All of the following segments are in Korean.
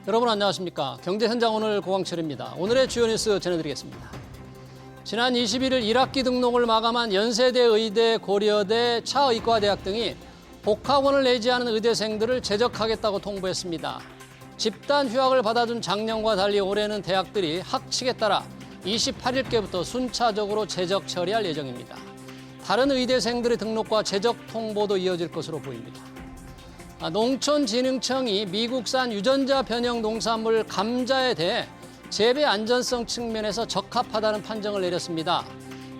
여러분 안녕하십니까. 경제현장 오늘 고광철입니다. 오늘의 주요 뉴스 전해드리겠습니다. 지난 21일 1학기 등록을 마감한 연세대, 의대, 고려대, 차의과대학 등이 복학원을 내지 않은 의대생들을 제적하겠다고 통보했습니다. 집단 휴학을 받아준 작년과 달리 올해는 대학들이 학칙에 따라 28일께부터 순차적으로 제적 처리할 예정입니다. 다른 의대생들의 등록과 제적 통보도 이어질 것으로 보입니다. 농촌진흥청이 미국산 유전자 변형 농산물 감자에 대해 재배 안전성 측면에서 적합하다는 판정을 내렸습니다.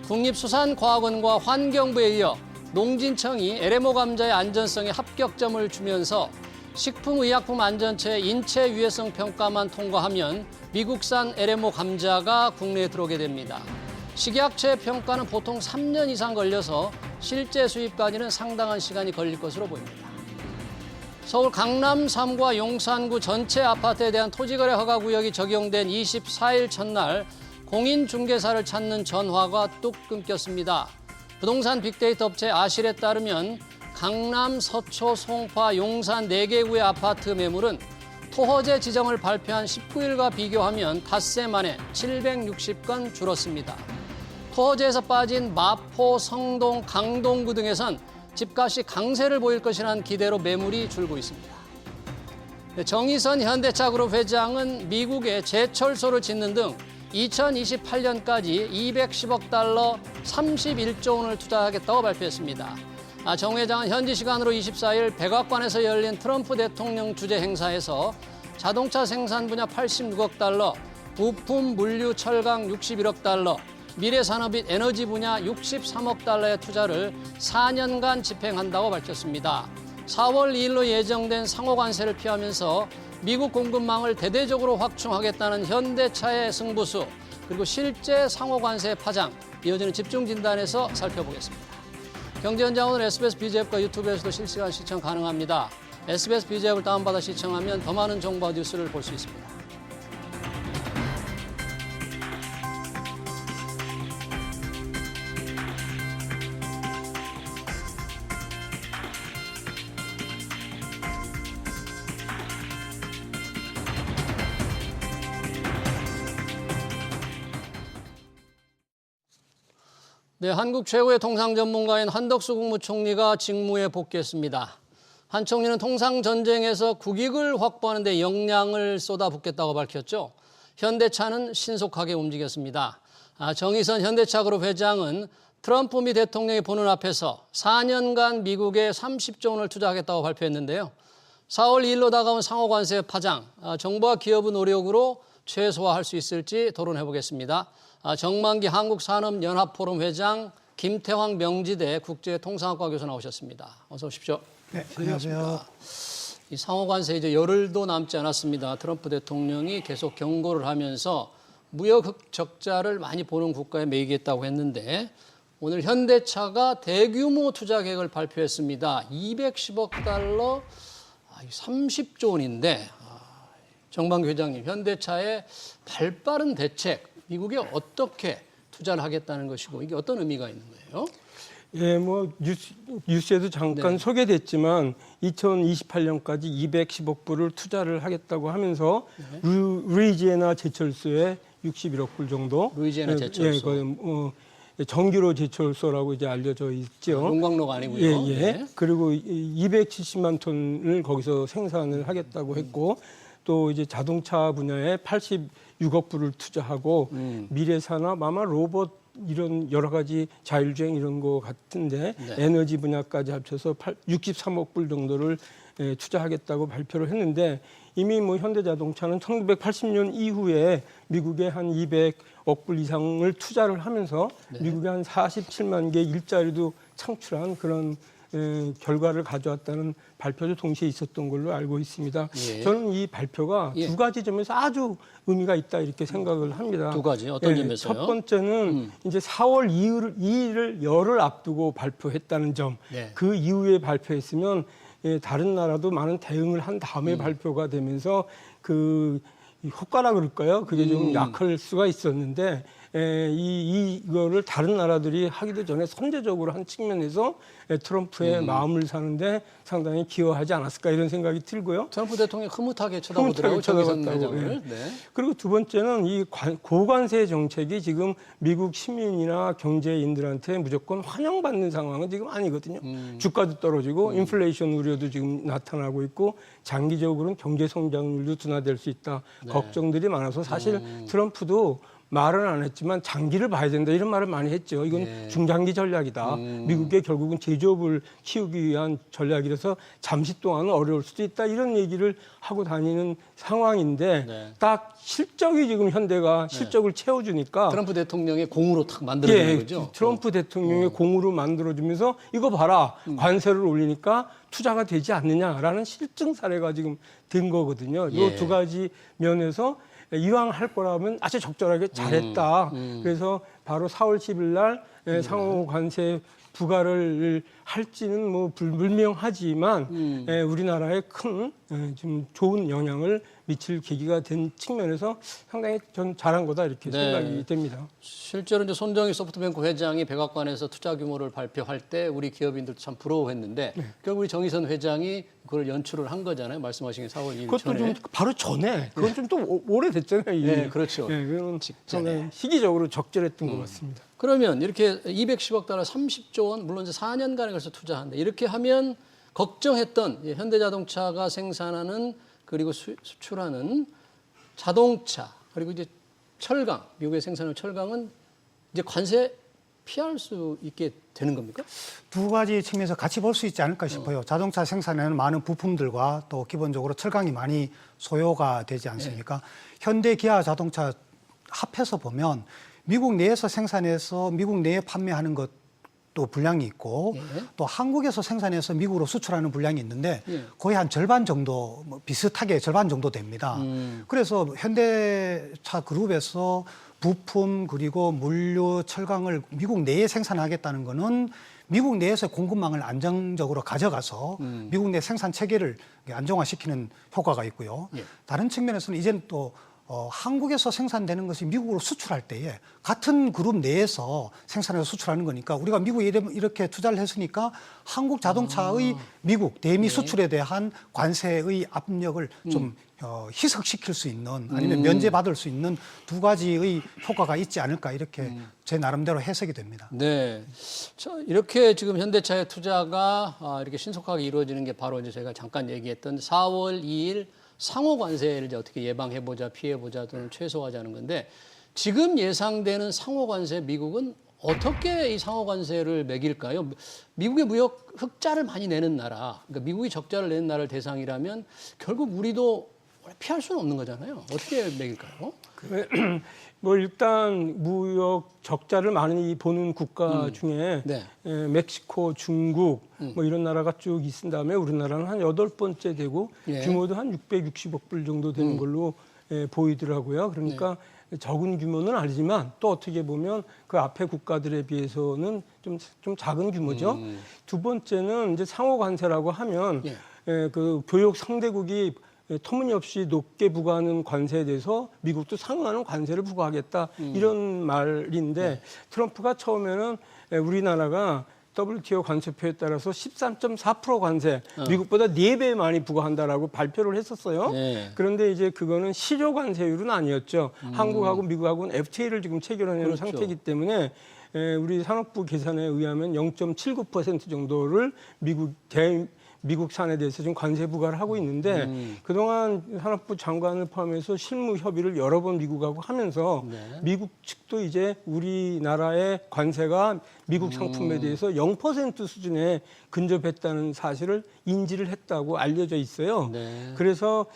국립수산과학원과 환경부에 이어 농진청이 LMO 감자의 안전성에 합격점을 주면서 식품의약품안전처의 인체 유해성 평가만 통과하면 미국산 LMO 감자가 국내에 들어오게 됩니다. 식약처의 평가는 보통 3년 이상 걸려서 실제 수입까지는 상당한 시간이 걸릴 것으로 보입니다. 서울 강남 3구와 용산구 전체 아파트에 대한 토지거래 허가구역이 적용된 24일 첫날 공인중개사를 찾는 전화가 뚝 끊겼습니다. 부동산 빅데이터 업체 아실에 따르면 강남, 서초, 송파, 용산 4개구의 아파트 매물은 토허제 지정을 발표한 19일과 비교하면 닷새 만에 760건 줄었습니다. 토허제에서 빠진 마포, 성동, 강동구 등에선 집값이 강세를 보일 것이라는 기대로 매물이 줄고 있습니다. 정의선 현대차그룹 회장은 미국에 제철소를 짓는 등 2028년까지 210억 달러 31조 원을 투자하겠다고 발표했습니다. 정 회장은 현지 시간으로 24일 백악관에서 열린 트럼프 대통령 주재 행사에서 자동차 생산 분야 86억 달러, 부품, 물류, 철강 61억 달러, 미래산업 및 에너지 분야 63억 달러의 투자를 4년간 집행한다고 밝혔습니다. 4월 2일로 예정된 상호관세를 피하면서 미국 공급망을 대대적으로 확충하겠다는 현대차의 승부수, 그리고 실제 상호관세 파장, 이어지는 집중진단에서 살펴보겠습니다. 경제현장 오늘 SBS BG앱과 유튜브에서도 실시간 시청 가능합니다. SBS BG앱을 다운받아 시청하면 더 많은 정보와 뉴스를 볼 수 있습니다. 네, 한국 최고의 통상 전문가인 한덕수 국무총리가 직무에 복귀했습니다. 한 총리는 통상 전쟁에서 국익을 확보하는 데 역량을 쏟아붓겠다고 밝혔죠. 현대차는 신속하게 움직였습니다. 정의선 현대차그룹 회장은 트럼프 미 대통령이 보는 앞에서 4년간 미국에 30조 원을 투자하겠다고 발표했는데요. 4월 2일로 다가온 상호관세 파장, 정부와 기업의 노력으로 최소화할 수 있을지 토론해 보겠습니다. 정만기 한국산업연합포럼 회장, 김태황 명지대 국제통상학과 교수 나오셨습니다. 어서 오십시오. 네, 안녕하세요. 이 상호관세 이제 열흘도 남지 않았습니다. 트럼프 대통령이 계속 경고를 하면서 무역 적자를 많이 보는 국가에 매이겠다고 했는데 오늘 현대차가 대규모 투자 계획을 발표했습니다. 210억 달러, 30조 원인데 정만기 회장님, 현대차의 발빠른 대책, 미국에 어떻게 투자를 하겠다는 것이고 이게 어떤 의미가 있는 거예요? 예, 뭐 뉴스에도 잠깐 소개됐지만 2028년까지 210억 불을 투자를 하겠다고 하면서 루이지애나 제철소에 61억 불 정도. 루이지애나 제철소. 정규로 제철소라고 이제 알려져 있죠. 용광로가 아니고요. 예, 예. 네. 그리고 270만 톤을 거기서 생산을 하겠다고 했고 또 이제 자동차 분야에 86억 불을 투자하고 미래산업 아마 로봇 이런 여러 가지 자율주행 이런 거 같은데 에너지 분야까지 합쳐서 63억 불 정도를 투자하겠다고 발표를 했는데 이미 뭐 현대자동차는 1980년 이후에 미국에 한 200억 불 이상을 투자를 하면서 미국에 한 47만 개 일자리도 창출한 그런 결과를 가져왔다는 발표도 동시에 있었던 걸로 알고 있습니다. 예. 저는 이 발표가 두 가지 점에서 아주 의미가 있다 이렇게 생각을 합니다. 두 가지 어떤 점에서요? 첫 번째는 이제 4월 2일을 열흘 앞두고 발표했다는 점. 그 이후에 발표했으면 다른 나라도 많은 대응을 한 다음에 발표가 되면서 그 효과라 그럴까요? 그게 좀 약할 수가 있었는데 이거를 다른 나라들이 하기도 전에 선제적으로 한 측면에서 트럼프의 마음을 사는데 상당히 기여하지 않았을까 이런 생각이 들고요. 트럼프 대통령이 흐뭇하게 쳐다보더라고요. 정의선 회장을. 네. 그리고 두 번째는 이 고관세 정책이 지금 미국 시민이나 경제인들한테 무조건 환영받는 상황은 지금 아니거든요. 주가도 떨어지고 인플레이션 우려도 지금 나타나고 있고 장기적으로는 경제 성장률도 둔화될 수 있다. 네. 걱정들이 많아서 사실 트럼프도 말은 안 했지만 장기를 봐야 된다 이런 말을 많이 했죠. 이건 네. 중장기 전략이다. 미국의 결국은 제조업을 키우기 위한 전략이라서 잠시 동안은 어려울 수도 있다 이런 얘기를 하고 다니는 상황인데 네. 딱 실적이 지금 현대가 실적을 채워주니까 트럼프 대통령의 공으로 탁 만들어낸 예, 거죠. 트럼프 대통령의 공으로 만들어주면서 이거 봐라 관세를 올리니까 투자가 되지 않느냐라는 실증 사례가 지금 된 거거든요. 예. 이 두 가지 면에서 이왕 할 거라면 아주 적절하게 잘했다. 그래서 바로 4월 10일 날 상호 관세 부과를 할지는 뭐 불명하지만 우리나라에 큰 좀 좋은 영향을 미칠 계기가 된 측면에서 상당히 전 잘한 거다 이렇게 네. 생각이 됩니다. 실제로 이제 손정희 소프트뱅크 회장이 백악관에서 투자 규모를 발표할 때 우리 기업인들도 참 부러워했는데 결국 우리 정의선 회장이 그걸 연출을 한 거잖아요. 말씀하신 게 4월 2일 그것도 전에. 좀 바로 전에 그건 좀 또 오래됐잖아요. 이게. 네, 그렇죠. 그건 상당히 시기적으로 적절했던 것 같습니다. 그러면 이렇게 210억 달러 30조 원, 물론 이제 4년간에 걸쳐 투자한다. 이렇게 하면 걱정했던 현대자동차가 생산하는 그리고 수출하는 자동차 그리고 이제 철강, 미국에 생산하는 철강은 이제 관세 피할 수 있게 되는 겁니까? 두 가지 측면에서 같이 볼 수 있지 않을까 싶어요. 자동차 생산에는 많은 부품들과 또 기본적으로 철강이 많이 소요가 되지 않습니까? 현대, 기아 자동차 합해서 보면 미국 내에서 생산해서 미국 내에 판매하는 것도 분량이 있고 또 한국에서 생산해서 미국으로 수출하는 분량이 있는데 거의 한 절반 정도 비슷하게 절반 정도 됩니다. 그래서 현대차 그룹에서 부품 그리고 물류, 철강을 미국 내에 생산하겠다는 거는 미국 내에서 공급망을 안정적으로 가져가서 미국 내 생산 체계를 안정화시키는 효과가 있고요. 다른 측면에서는 이제는 또 한국에서 생산되는 것이 미국으로 수출할 때에 같은 그룹 내에서 생산해서 수출하는 거니까 우리가 미국에 이렇게 투자를 했으니까 한국 자동차의 미국 대미 수출에 대한 관세의 압력을 좀 희석시킬 수 있는 아니면 면제받을 수 있는 두 가지의 효과가 있지 않을까 이렇게 제 나름대로 해석이 됩니다. 네. 이렇게 지금 현대차의 투자가 이렇게 신속하게 이루어지는 게 바로 이제 제가 잠깐 얘기했던 4월 2일 상호 관세를 이제 어떻게 예방해보자, 피해보자 또는 최소화하자는 건데 지금 예상되는 상호 관세 미국은 어떻게 이 상호 관세를 매길까요? 미국의 무역 흑자를 많이 내는 나라, 그러니까 미국이 적자를 내는 나라를 대상이라면 결국 우리도 피할 수는 없는 거잖아요. 어떻게 매길까요? 뭐 일단 무역 적자를 많이 보는 국가 중에 네. 멕시코, 중국 뭐 이런 나라가 쭉 있은 다음에 우리나라는 한 8번째 되고 예. 규모도 한 660억 불 정도 되는 걸로 보이더라고요. 그러니까 적은 규모는 아니지만 또 어떻게 보면 그 앞에 국가들에 비해서는 좀 작은 규모죠. 두 번째는 이제 상호 관세라고 하면 그 교역 상대국이 터무니없이 높게 부과하는 관세에 대해서 미국도 상응하는 관세를 부과하겠다 이런 말인데 트럼프가 처음에는 우리나라가 WTO 관세표에 따라서 13.4% 관세, 미국보다 4배 많이 부과한다라고 발표를 했었어요. 네. 그런데 이제 그거는 실효 관세율은 아니었죠. 한국하고 미국하고는 FTA를 지금 체결하는 그렇죠. 상태이기 때문에 우리 산업부 계산에 의하면 0.79% 정도를 미국산에 대해서 지금 관세 부과를 하고 있는데 그동안 산업부 장관을 포함해서 실무 협의를 여러 번 미국하고 하면서 미국 측도 이제 우리나라의 관세가 미국 상품에 대해서 0% 수준에 근접했다는 사실을 인지를 했다고 알려져 있어요. 네. 그래서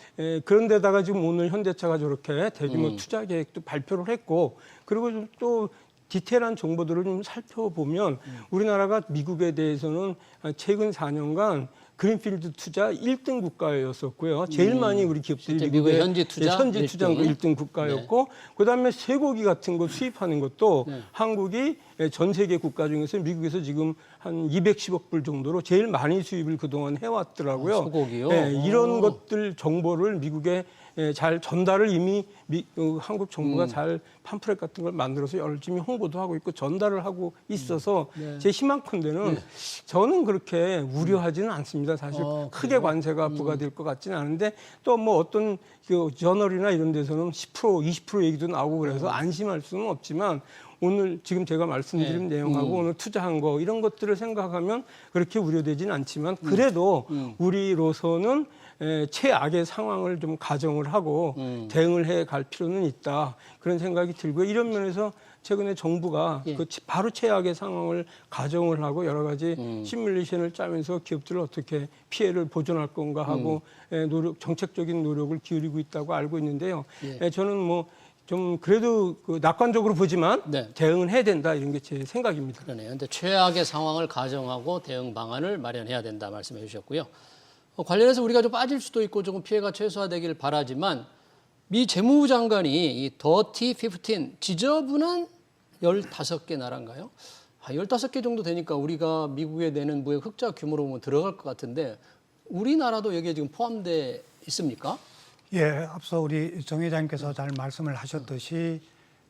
그런데다가 지금 오늘 현대차가 저렇게 대규모 투자 계획도 발표를 했고 그리고 좀 또 디테일한 정보들을 좀 살펴보면 우리나라가 미국에 대해서는 최근 4년간 그린필드 투자 1등 국가였었고요. 제일 많이 우리 기업들이 미국의 현지 투자 투자 1등 국가였고 그다음에 쇠고기 같은 거 수입하는 것도 한국이 전 세계 국가 중에서 미국에서 지금 한 210억 불 정도로 제일 많이 수입을 그동안 해왔더라고요. 소고기요? 이런 것들 정보를 미국에 잘 전달을 이미 한국 정부가 잘 팜프렛 같은 걸 만들어서 열심히 홍보도 하고 있고 전달을 하고 있어서 제 희망컨대는 저는 그렇게 우려하지는 않습니다. 사실 크게 관세가 부과될 것 같지는 않은데 또 뭐 어떤 그 저널이나 이런 데서는 10%, 20% 얘기도 나오고 그래서 안심할 수는 없지만 오늘 지금 제가 말씀드린 내용하고 오늘 투자한 거 이런 것들을 생각하면 그렇게 우려되지는 않지만 그래도 우리로서는 최악의 상황을 좀 가정을 하고 대응을 해 갈 필요는 있다. 그런 생각이 들고요. 이런 면에서 최근에 정부가 그 바로 최악의 상황을 가정을 하고 여러 가지 시뮬레이션을 짜면서 기업들을 어떻게 피해를 보존할 건가 하고 정책적인 노력을 기울이고 있다고 알고 있는데요. 저는 뭐 좀 그래도 그 낙관적으로 보지만 대응은 해야 된다 이런 게 제 생각입니다. 그러네요. 근데 최악의 상황을 가정하고 대응 방안을 마련해야 된다 말씀해 주셨고요. 관련해서 우리가 좀 빠질 수도 있고 조금 피해가 최소화되길 바라지만 미 재무부 장관이 이 더티 15 지저분한 15개 나라인가요? 15개 정도 되니까 우리가 미국에 내는 무역 흑자 규모로 보면 들어갈 것 같은데 우리나라도 여기에 지금 포함돼 있습니까? 예, 앞서 우리 정 회장님께서 잘 말씀을 하셨듯이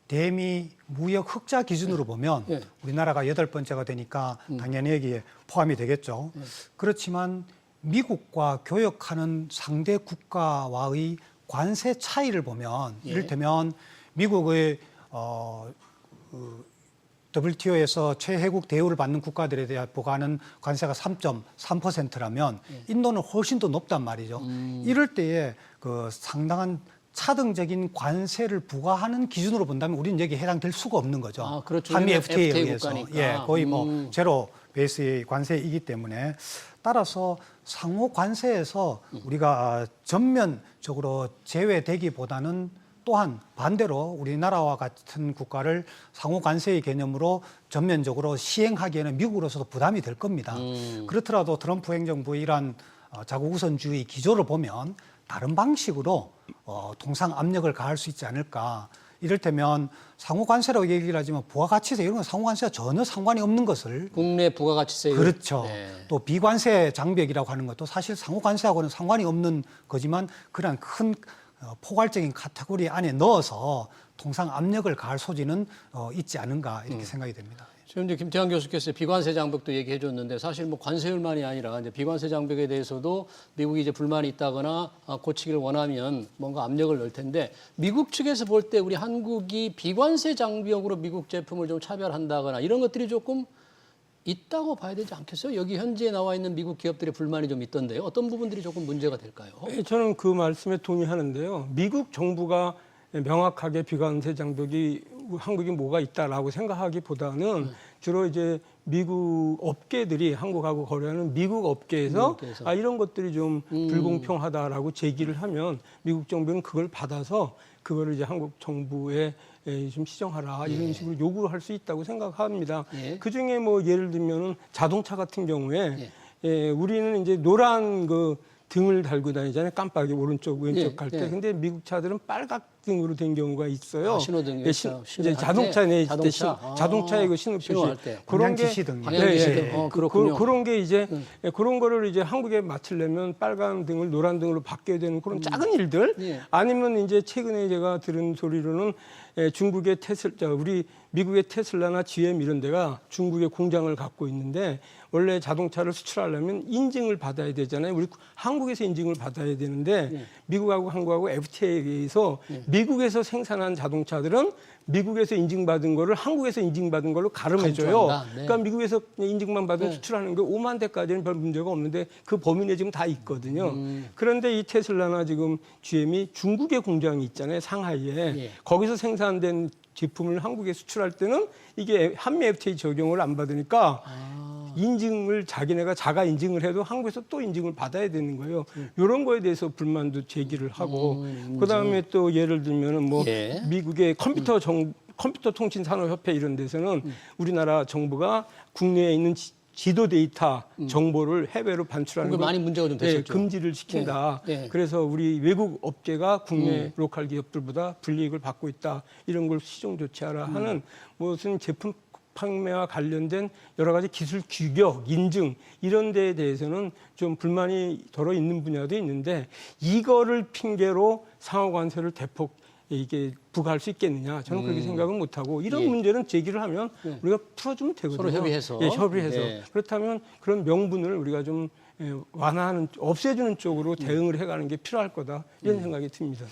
대미 무역 흑자 기준으로 보면 우리나라가 8번째가 되니까 당연히 여기에 포함이 되겠죠. 그렇지만 미국과 교역하는 상대 국가와의 관세 차이를 보면 이를테면 미국의 WTO에서 최혜국 대우를 받는 국가들에 대한 부과하는 관세가 3.3%라면 인도는 훨씬 더 높단 말이죠. 이럴 때에 그 상당한 차등적인 관세를 부과하는 기준으로 본다면 우리는 여기에 해당될 수가 없는 거죠. 아, 그렇죠. 한미 FTA에 FTA 의해서. 국가니까. 예, 거의 뭐 제로 베이스의 관세이기 때문에 따라서 상호 관세에서 우리가 전면적으로 제외되기보다는 또한 반대로 우리나라와 같은 국가를 상호 관세의 개념으로 전면적으로 시행하기에는 미국으로서도 부담이 될 겁니다. 그렇더라도 트럼프 행정부의 이러한 자국 우선주의 기조를 보면 다른 방식으로 통상 압력을 가할 수 있지 않을까. 이를테면 상호 관세라고 얘기를 하지만 부가가치세 이런 건 상호 관세와 전혀 상관이 없는 것을 국내 부가가치세 그렇죠. 또 비관세 장벽이라고 하는 것도 사실 상호 관세하고는 상관이 없는 거지만 그런 큰 포괄적인 카테고리 안에 넣어서 통상 압력을 가할 소지는 있지 않은가 이렇게 생각이 됩니다. 지금 이제 김태환 교수께서 비관세 장벽도 얘기해 줬는데 사실 뭐 관세율만이 아니라 이제 비관세 장벽에 대해서도 미국이 이제 불만이 있다거나 고치기를 원하면 뭔가 압력을 넣을 텐데 미국 측에서 볼 때 우리 한국이 비관세 장벽으로 미국 제품을 좀 차별한다거나 이런 것들이 조금 있다고 봐야 되지 않겠어요? 여기 현지에 나와 있는 미국 기업들의 불만이 좀 있던데요. 어떤 부분들이 조금 문제가 될까요? 저는 그 말씀에 동의하는데요. 미국 정부가 명확하게 비관세 장벽이 한국이 뭐가 있다라고 생각하기보다는 주로 이제 미국 업계들이 한국하고 거래하는 미국 업계에서 이런 것들이 좀 불공평하다라고 제기를 하면 미국 정부는 그걸 받아서 그거를 이제 한국 정부에 좀 시정하라 이런 식으로 요구를 할 수 있다고 생각합니다. 그 중에 뭐 예를 들면은 자동차 같은 경우에 우리는 이제 노란 그 등을 달고 다니잖아요. 깜빡이 오른쪽 왼쪽 갈 때. 근데 미국 차들은 빨갛등으로 된 경우가 있어요. 신호등이 이제 자동차 내 자동차에 그 신호 표시 그런 게 그렇군요. 그런 게 이제 그런 거를 이제 한국에 맞추려면 빨간 등을 노란 등으로 바뀌어야 되는 그런 작은 일들 아니면 이제 최근에 제가 들은 소리로는 중국의 우리 미국의 테슬라나 GM 이런 데가 중국에 공장을 갖고 있는데 원래 자동차를 수출하려면 인증을 받아야 되잖아요. 우리 한국에서 인증을 받아야 되는데 미국하고 한국하고 FTA에 의해서 미국에서 생산한 자동차들은 미국에서 인증받은 거를 한국에서 인증받은 걸로 가름해줘요. 그러니까 미국에서 인증만 받으면 수출하는 게 5만 대까지는 별 문제가 없는데 그 범위 내에 지금 다 있거든요. 그런데 이 테슬라나 지금 GM이 중국의 공장이 있잖아요. 상하이에. 거기서 생산된 제품을 한국에 수출할 때는 이게 한미 FTA 적용을 안 받으니까 인증을 자기네가 자가 인증을 해도 한국에서 또 인증을 받아야 되는 거예요. 이런 거에 대해서 불만도 제기를 하고 그다음에 또 예를 들면은 뭐 미국의 컴퓨터 통신 산업협회 이런 데서는 우리나라 정부가 국내에 있는 지도 데이터 정보를 해외로 반출하는 걸 많이 문제가 좀 됐었죠. 금지를 시킨다. 그래서 우리 외국 업계가 국내 로컬 기업들보다 불이익을 받고 있다. 이런 걸 시정 조치하라 하는 무슨 제품 판매와 관련된 여러 가지 기술 규격, 인증 이런 데에 대해서는 좀 불만이 덜어 있는 분야도 있는데 이거를 핑계로 상호 관세를 대폭 이게 부과할 수 있겠느냐? 저는 그렇게 생각은 못하고 이런 예. 문제는 제기를 하면 우리가 풀어주면 되거든요. 서로 협의해서. 예, 협의해서. 예. 그렇다면 그런 명분을 우리가 좀 완화하는, 없애주는 쪽으로 대응을 해가는 게 필요할 거다 이런 생각이 듭니다.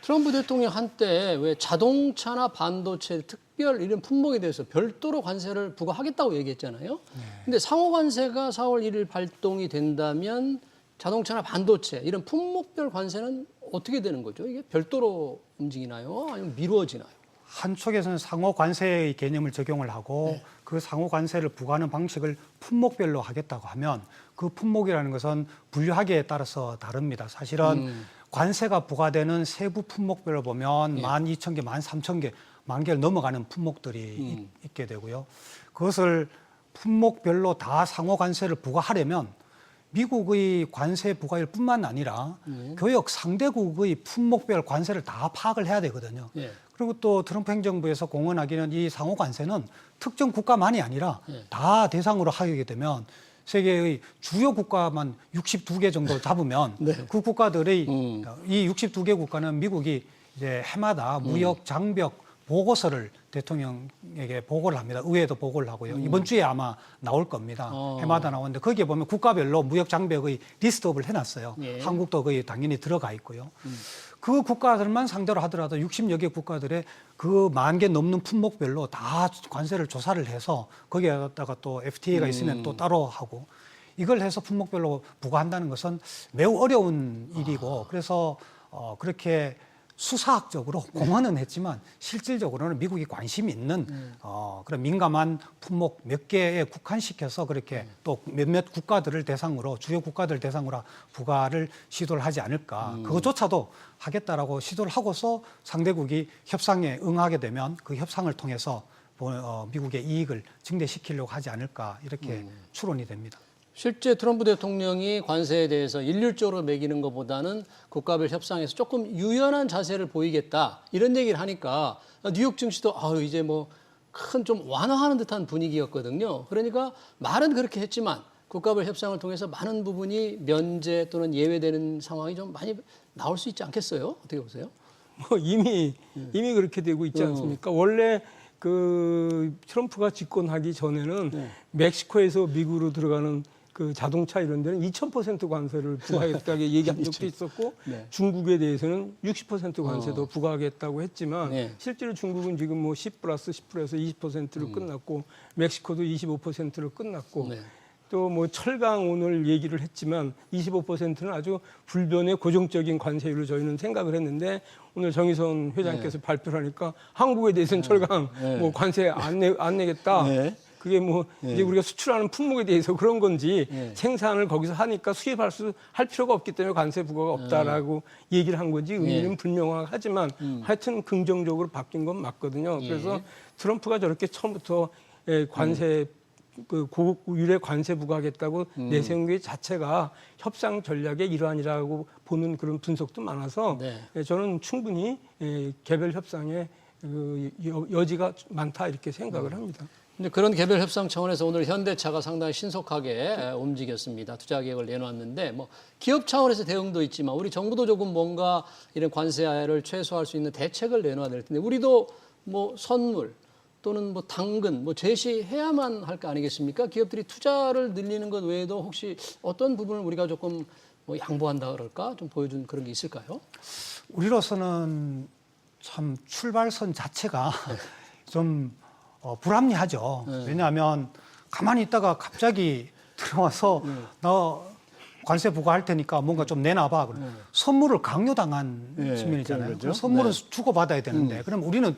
트럼프 대통령 한때 왜 자동차나 반도체 특별 이런 품목에 대해서 별도로 관세를 부과하겠다고 얘기했잖아요. 근데 상호 관세가 4월 1일 발동이 된다면 자동차나 반도체 이런 품목별 관세는 어떻게 되는 거죠? 이게 별도로 움직이나요? 아니면 미루어지나요? 한쪽에서는 상호 관세의 개념을 적용을 하고 그 상호 관세를 부과하는 방식을 품목별로 하겠다고 하면 그 품목이라는 것은 분류하기에 따라서 다릅니다. 사실은 관세가 부과되는 세부 품목별로 보면 12,000개, 13,000개, 10,000개를 넘어가는 품목들이 있게 되고요. 그것을 품목별로 다 상호 관세를 부과하려면 미국의 관세 부과율뿐만 아니라 교역 상대국의 품목별 관세를 다 파악을 해야 되거든요. 예. 그리고 또 트럼프 행정부에서 공언하기는 이 상호 관세는 특정 국가만이 아니라 다 대상으로 하게 되면 세계의 주요 국가만 62개 정도 잡으면 그 국가들의 이 62개 국가는 미국이 이제 해마다 무역 장벽 보고서를 대통령에게 보고를 합니다. 의회도 보고를 하고요. 이번 주에 아마 나올 겁니다. 해마다 나오는데 거기에 보면 국가별로 무역 장벽의 리스트업을 해놨어요. 예. 한국도 거기 당연히 들어가 있고요. 그 국가들만 상대로 하더라도 60여 개 국가들의 그 10,000개 넘는 품목별로 다 관세를 조사를 해서 거기에다가 또 FTA가 있으면 또 따로 하고 이걸 해서 품목별로 부과한다는 것은 매우 어려운 일이고 그래서 그렇게 수사학적으로 공헌은 했지만 실질적으로는 미국이 관심이 있는 그런 민감한 품목 몇 개에 국한시켜서 그렇게 또 몇몇 국가들을 대상으로 주요 국가들 대상으로 부과를 시도를 하지 않을까. 그것조차도 하겠다라고 시도를 하고서 상대국이 협상에 응하게 되면 그 협상을 통해서 미국의 이익을 증대시키려고 하지 않을까 이렇게 추론이 됩니다. 실제 트럼프 대통령이 관세에 대해서 일률적으로 매기는 것보다는 국가별 협상에서 조금 유연한 자세를 보이겠다 이런 얘기를 하니까 뉴욕 증시도 이제 뭐 큰 좀 완화하는 듯한 분위기였거든요. 그러니까 말은 그렇게 했지만 국가별 협상을 통해서 많은 부분이 면제 또는 예외되는 상황이 좀 많이 나올 수 있지 않겠어요? 어떻게 보세요? 뭐 이미 그렇게 되고 있지 않습니까? 원래 그 트럼프가 집권하기 전에는 멕시코에서 미국으로 들어가는 그 자동차 이런 데는 2,000% 관세를 부과하겠다고 얘기한 적도 있었고 중국에 대해서는 60% 관세도 부과하겠다고 했지만 실제로 중국은 지금 뭐 10+10%에서 20%로 끝났고 멕시코도 25%로 끝났고 또 뭐 철강 오늘 얘기를 했지만 25%는 아주 불변의 고정적인 관세율로 저희는 생각을 했는데 오늘 정의선 회장께서 발표를 하니까 한국에 대해서는 철강 뭐 관세 안 내겠다. 그게 뭐 이제 우리가 수출하는 품목에 대해서 그런 건지 생산을 거기서 하니까 할 필요가 없기 때문에 관세 부과가 없다라고 얘기를 한 건지 의미는 불명확하지만 하여튼 긍정적으로 바뀐 건 맞거든요. 그래서 트럼프가 저렇게 처음부터 관세 그 고유래 관세 부과하겠다고 내세운 게 자체가 협상 전략의 일환이라고 보는 그런 분석도 많아서 저는 충분히 개별 협상에 그 여지가 많다 이렇게 생각을 합니다. 근데 그런 개별 협상 차원에서 오늘 현대차가 상당히 신속하게 움직였습니다. 투자 계획을 내놨는데 뭐 기업 차원에서 대응도 있지만 우리 정부도 조금 뭔가 이런 관세를 최소화할 수 있는 대책을 내놔야 될 텐데 우리도 뭐 선물 또는 뭐 당근 뭐 제시해야만 할 거 아니겠습니까? 기업들이 투자를 늘리는 것 외에도 혹시 어떤 부분을 우리가 조금 뭐 양보한다 그럴까? 좀 보여준 그런 게 있을까요? 우리로서는 참 출발선 자체가 좀 불합리하죠. 왜냐하면 가만히 있다가 갑자기 들어와서 나 관세 부과할 테니까 뭔가 좀 내놔봐. 선물을 강요당한 측면이잖아요. 그렇죠. 선물은 주고받아야 되는데 그럼 우리는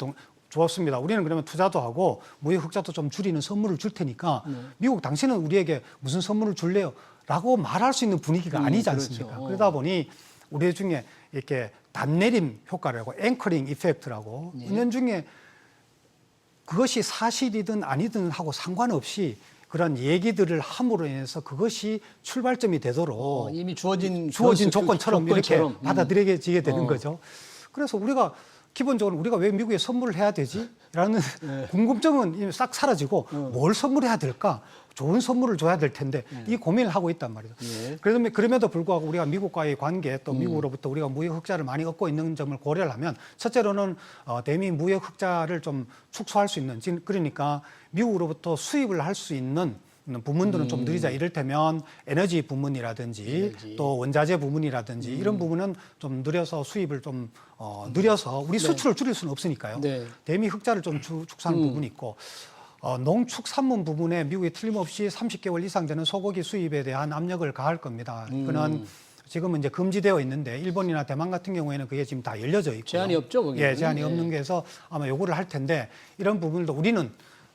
좋습니다. 우리는 그러면 투자도 하고 무역 흑자도 좀 줄이는 선물을 줄 테니까 미국 당신은 우리에게 무슨 선물을 줄래요? 라고 말할 수 있는 분위기가 아니지 않습니까? 그렇죠. 그러다 보니 우리 중에 이렇게 단내림 효과라고 앵커링 이펙트라고 은연중에 그것이 사실이든 아니든 하고 상관없이 그런 얘기들을 함으로 인해서 그것이 출발점이 되도록 이미 주어진 조건처럼 이렇게 받아들여지게 되는 거죠. 그래서 우리가 기본적으로 우리가 왜 미국에 선물을 해야 되지? 라는 궁금증은 이미 싹 사라지고 뭘 선물해야 될까? 좋은 선물을 줘야 될 텐데 이 고민을 하고 있단 말이죠. 그럼에도 불구하고 우리가 미국과의 관계 또 미국으로부터 우리가 무역 흑자를 많이 얻고 있는 점을 고려를 하면 첫째로는 대미 무역 흑자를 좀 축소할 수 있는 그러니까 미국으로부터 수입을 할 수 있는 부문들은 좀 느리자. 이를테면 에너지 부문이라든지 또 원자재 부문이라든지 이런 부분은 좀 느려서 수입을 좀 느려서 우리 수출을 줄일 수는 없으니까요. 네. 대미 흑자를 좀 축소하는 부분이 있고 농축산물 부분에 미국이 틀림없이 30개월 이상 되는 소고기 수입에 대한 압력을 가할 겁니다. 그는 지금은 이제 금지되어 있는데 일본이나 대만 같은 경우에는 그게 지금 다 열려져 있고 제한이 없죠, 거기는? 예, 제한이 없는 게서 아마 요구를 할 텐데 이런 부분도 우리는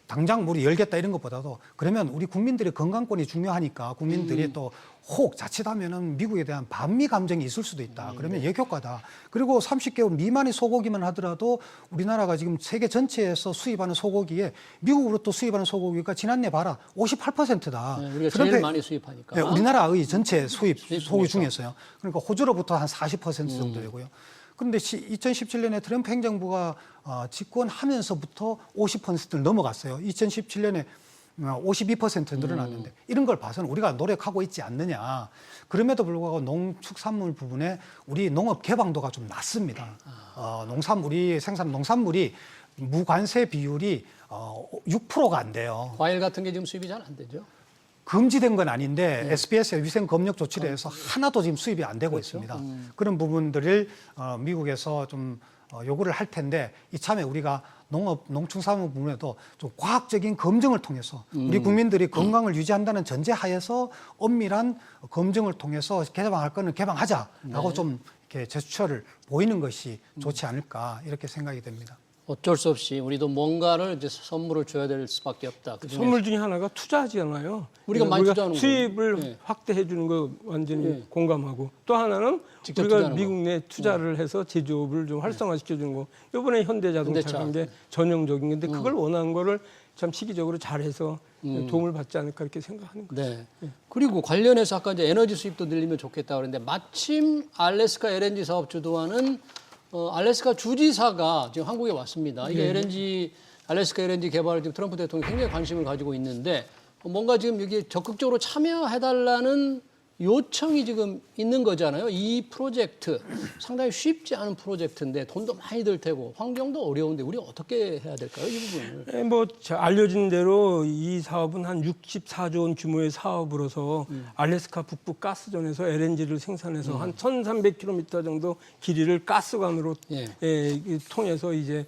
당장 우리 열겠다 이런 것보다도 그러면 우리 국민들의 건강권이 중요하니까 국민들이 또 혹 자칫하면은 미국에 대한 반미 감정이 있을 수도 있다. 그러면 역효과다. 그리고 30개월 미만의 소고기만 하더라도 우리나라가 지금 세계 전체에서 수입하는 소고기에 미국으로부터 수입하는 소고기가 지난해 봐라 58%다. 네, 우리가 제일 많이 수입하니까. 네, 우리나라의 전체 수입 소고기 중에서. 중에서요. 그러니까 호주로부터 한 40% 정도 되고요. 그런데 2017년에 트럼프 행정부가 집권하면서부터 50%를 넘어갔어요. 2017년에 52% 늘어났는데 이런 걸 봐서는 우리가 노력하고 있지 않느냐. 그럼에도 불구하고 농축산물 부분에 우리 농업 개방도가 좀 낮습니다. 우리 생산 농산물이 무관세 비율이 6%가 안 돼요. 과일 같은 게 지금 수입이 잘 안 되죠. 금지된 건 아닌데 SBS의 위생 검역 조치를 해서 하나도 지금 수입이 안 되고 있습니다. 그런 부분들을 미국에서 좀 요구를 할 텐데 이참에 우리가 농축산물 부분에도 좀 과학적인 검증을 통해서 우리 국민들이 건강을 유지한다는 전제하에서 엄밀한 검증을 통해서 개방할 거는 개방하자라고 좀 이렇게 제스처를 보이는 것이 좋지 않을까 이렇게 생각이 됩니다. 어쩔 수 없이 우리도 뭔가를 이제 선물을 줘야 될 수밖에 없다. 선물 중에 하나가 투자잖아요. 우리가 많이 투자하는 수입을 거예요. 네. 확대해 주는 거 완전히 네. 공감하고 또 하나는 직접 우리가 투자하는 미국 내 투자를 해서 제조업을 좀 활성화시켜 주는 거. 이번에 현대자동차 한 게 전형적인 건데 그걸 원하는 거를 참 시기적으로 잘해서 도움을 받지 않을까 이렇게 생각하는 거죠. 네. 그리고 관련해서 아까 이제 에너지 수입도 늘리면 좋겠다 그랬는데 마침 알래스카 LNG 사업 주도하는 알래스카 주지사가 지금 한국에 왔습니다. 이게 LNG 알래스카 LNG 개발을 지금 트럼프 대통령이 굉장히 관심을 가지고 있는데 뭔가 지금 여기 적극적으로 참여해달라는 요청이 지금 있는 거잖아요. 이 프로젝트 상당히 쉽지 않은 프로젝트인데 돈도 많이 들 테고 환경도 어려운데 우리 어떻게 해야 될까요? 이 부분을. 뭐 알려진 대로 이 사업은 한 64조 원 규모의 사업으로서 알래스카 북부 가스전에서 LNG를 생산해서 한 1,300km 정도 길이를 가스관으로 통해서 이제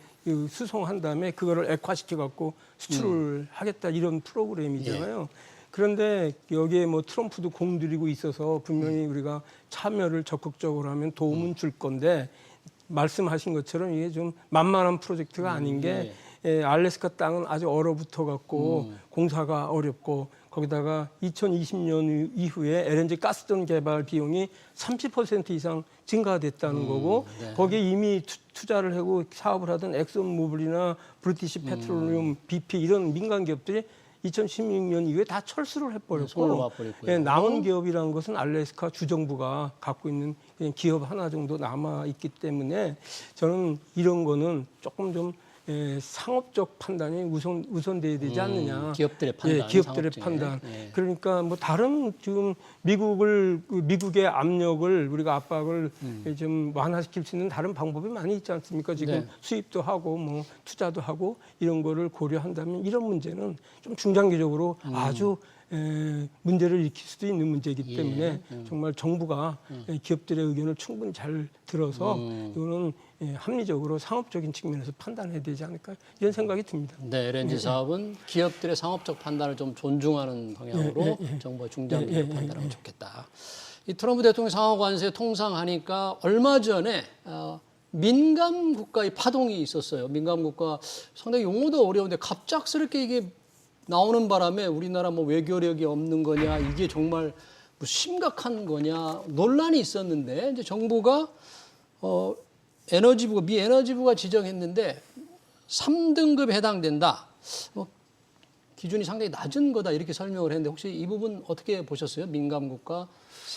수송한 다음에 그거를 액화시켜 갖고 수출을 하겠다 이런 프로그램이잖아요. 그런데 여기에 뭐 트럼프도 공들이고 있어서 분명히 우리가 참여를 적극적으로 하면 도움은 줄 건데 말씀하신 것처럼 이게 좀 만만한 프로젝트가 아닌 게 알래스카 땅은 아주 얼어붙어 갖고 공사가 어렵고 거기다가 2020년 이후에 LNG 가스전 개발 비용이 30% 이상 증가됐다는 거고 거기에 이미 투자를 하고 사업을 하던 엑슨모빌이나 브리티시 페트롤리움, BP 이런 민간 기업들이 2016년 이후에 다 철수를 해버렸고 남은 기업이라는 것은 알래스카 주정부가 갖고 있는 그냥 기업 하나 정도 남아있기 때문에 저는 이런 거는 조금 좀 상업적 판단이 우선돼야 되지 않느냐. 기업들의 판단. 기업들의 판단. 그러니까 뭐 다른 지금 미국의 압력을 우리가 압박을 좀 완화시킬 수 있는 다른 방법이 많이 있지 않습니까? 지금 수입도 하고 뭐 투자도 하고 이런 거를 고려한다면 이런 문제는 좀 중장기적으로 아주 문제를 일으킬 수도 있는 문제이기 때문에 정말 정부가 기업들의 의견을 충분히 잘 들어서 이거는 합리적으로 상업적인 측면에서 판단해야 되지 않을까 이런 생각이 듭니다. 네, LNG 사업은 기업들의 상업적 판단을 좀 존중하는 방향으로 정부가 중장기적으로 판단하면 좋겠다. 이 트럼프 대통령 상하 관세 통상하니까 얼마 전에 민감 국가의 파동이 있었어요. 민감 국가 상당히 용어도 어려운데 갑작스럽게 이게 나오는 바람에 우리나라 뭐 외교력이 없는 거냐 이게 정말 뭐 심각한 거냐 논란이 있었는데 이제 정부가 에너지부가 미 에너지부가 지정했는데 3등급에 해당된다. 뭐 기준이 상당히 낮은 거다 이렇게 설명을 했는데 혹시 이 부분 어떻게 보셨어요? 민감 국가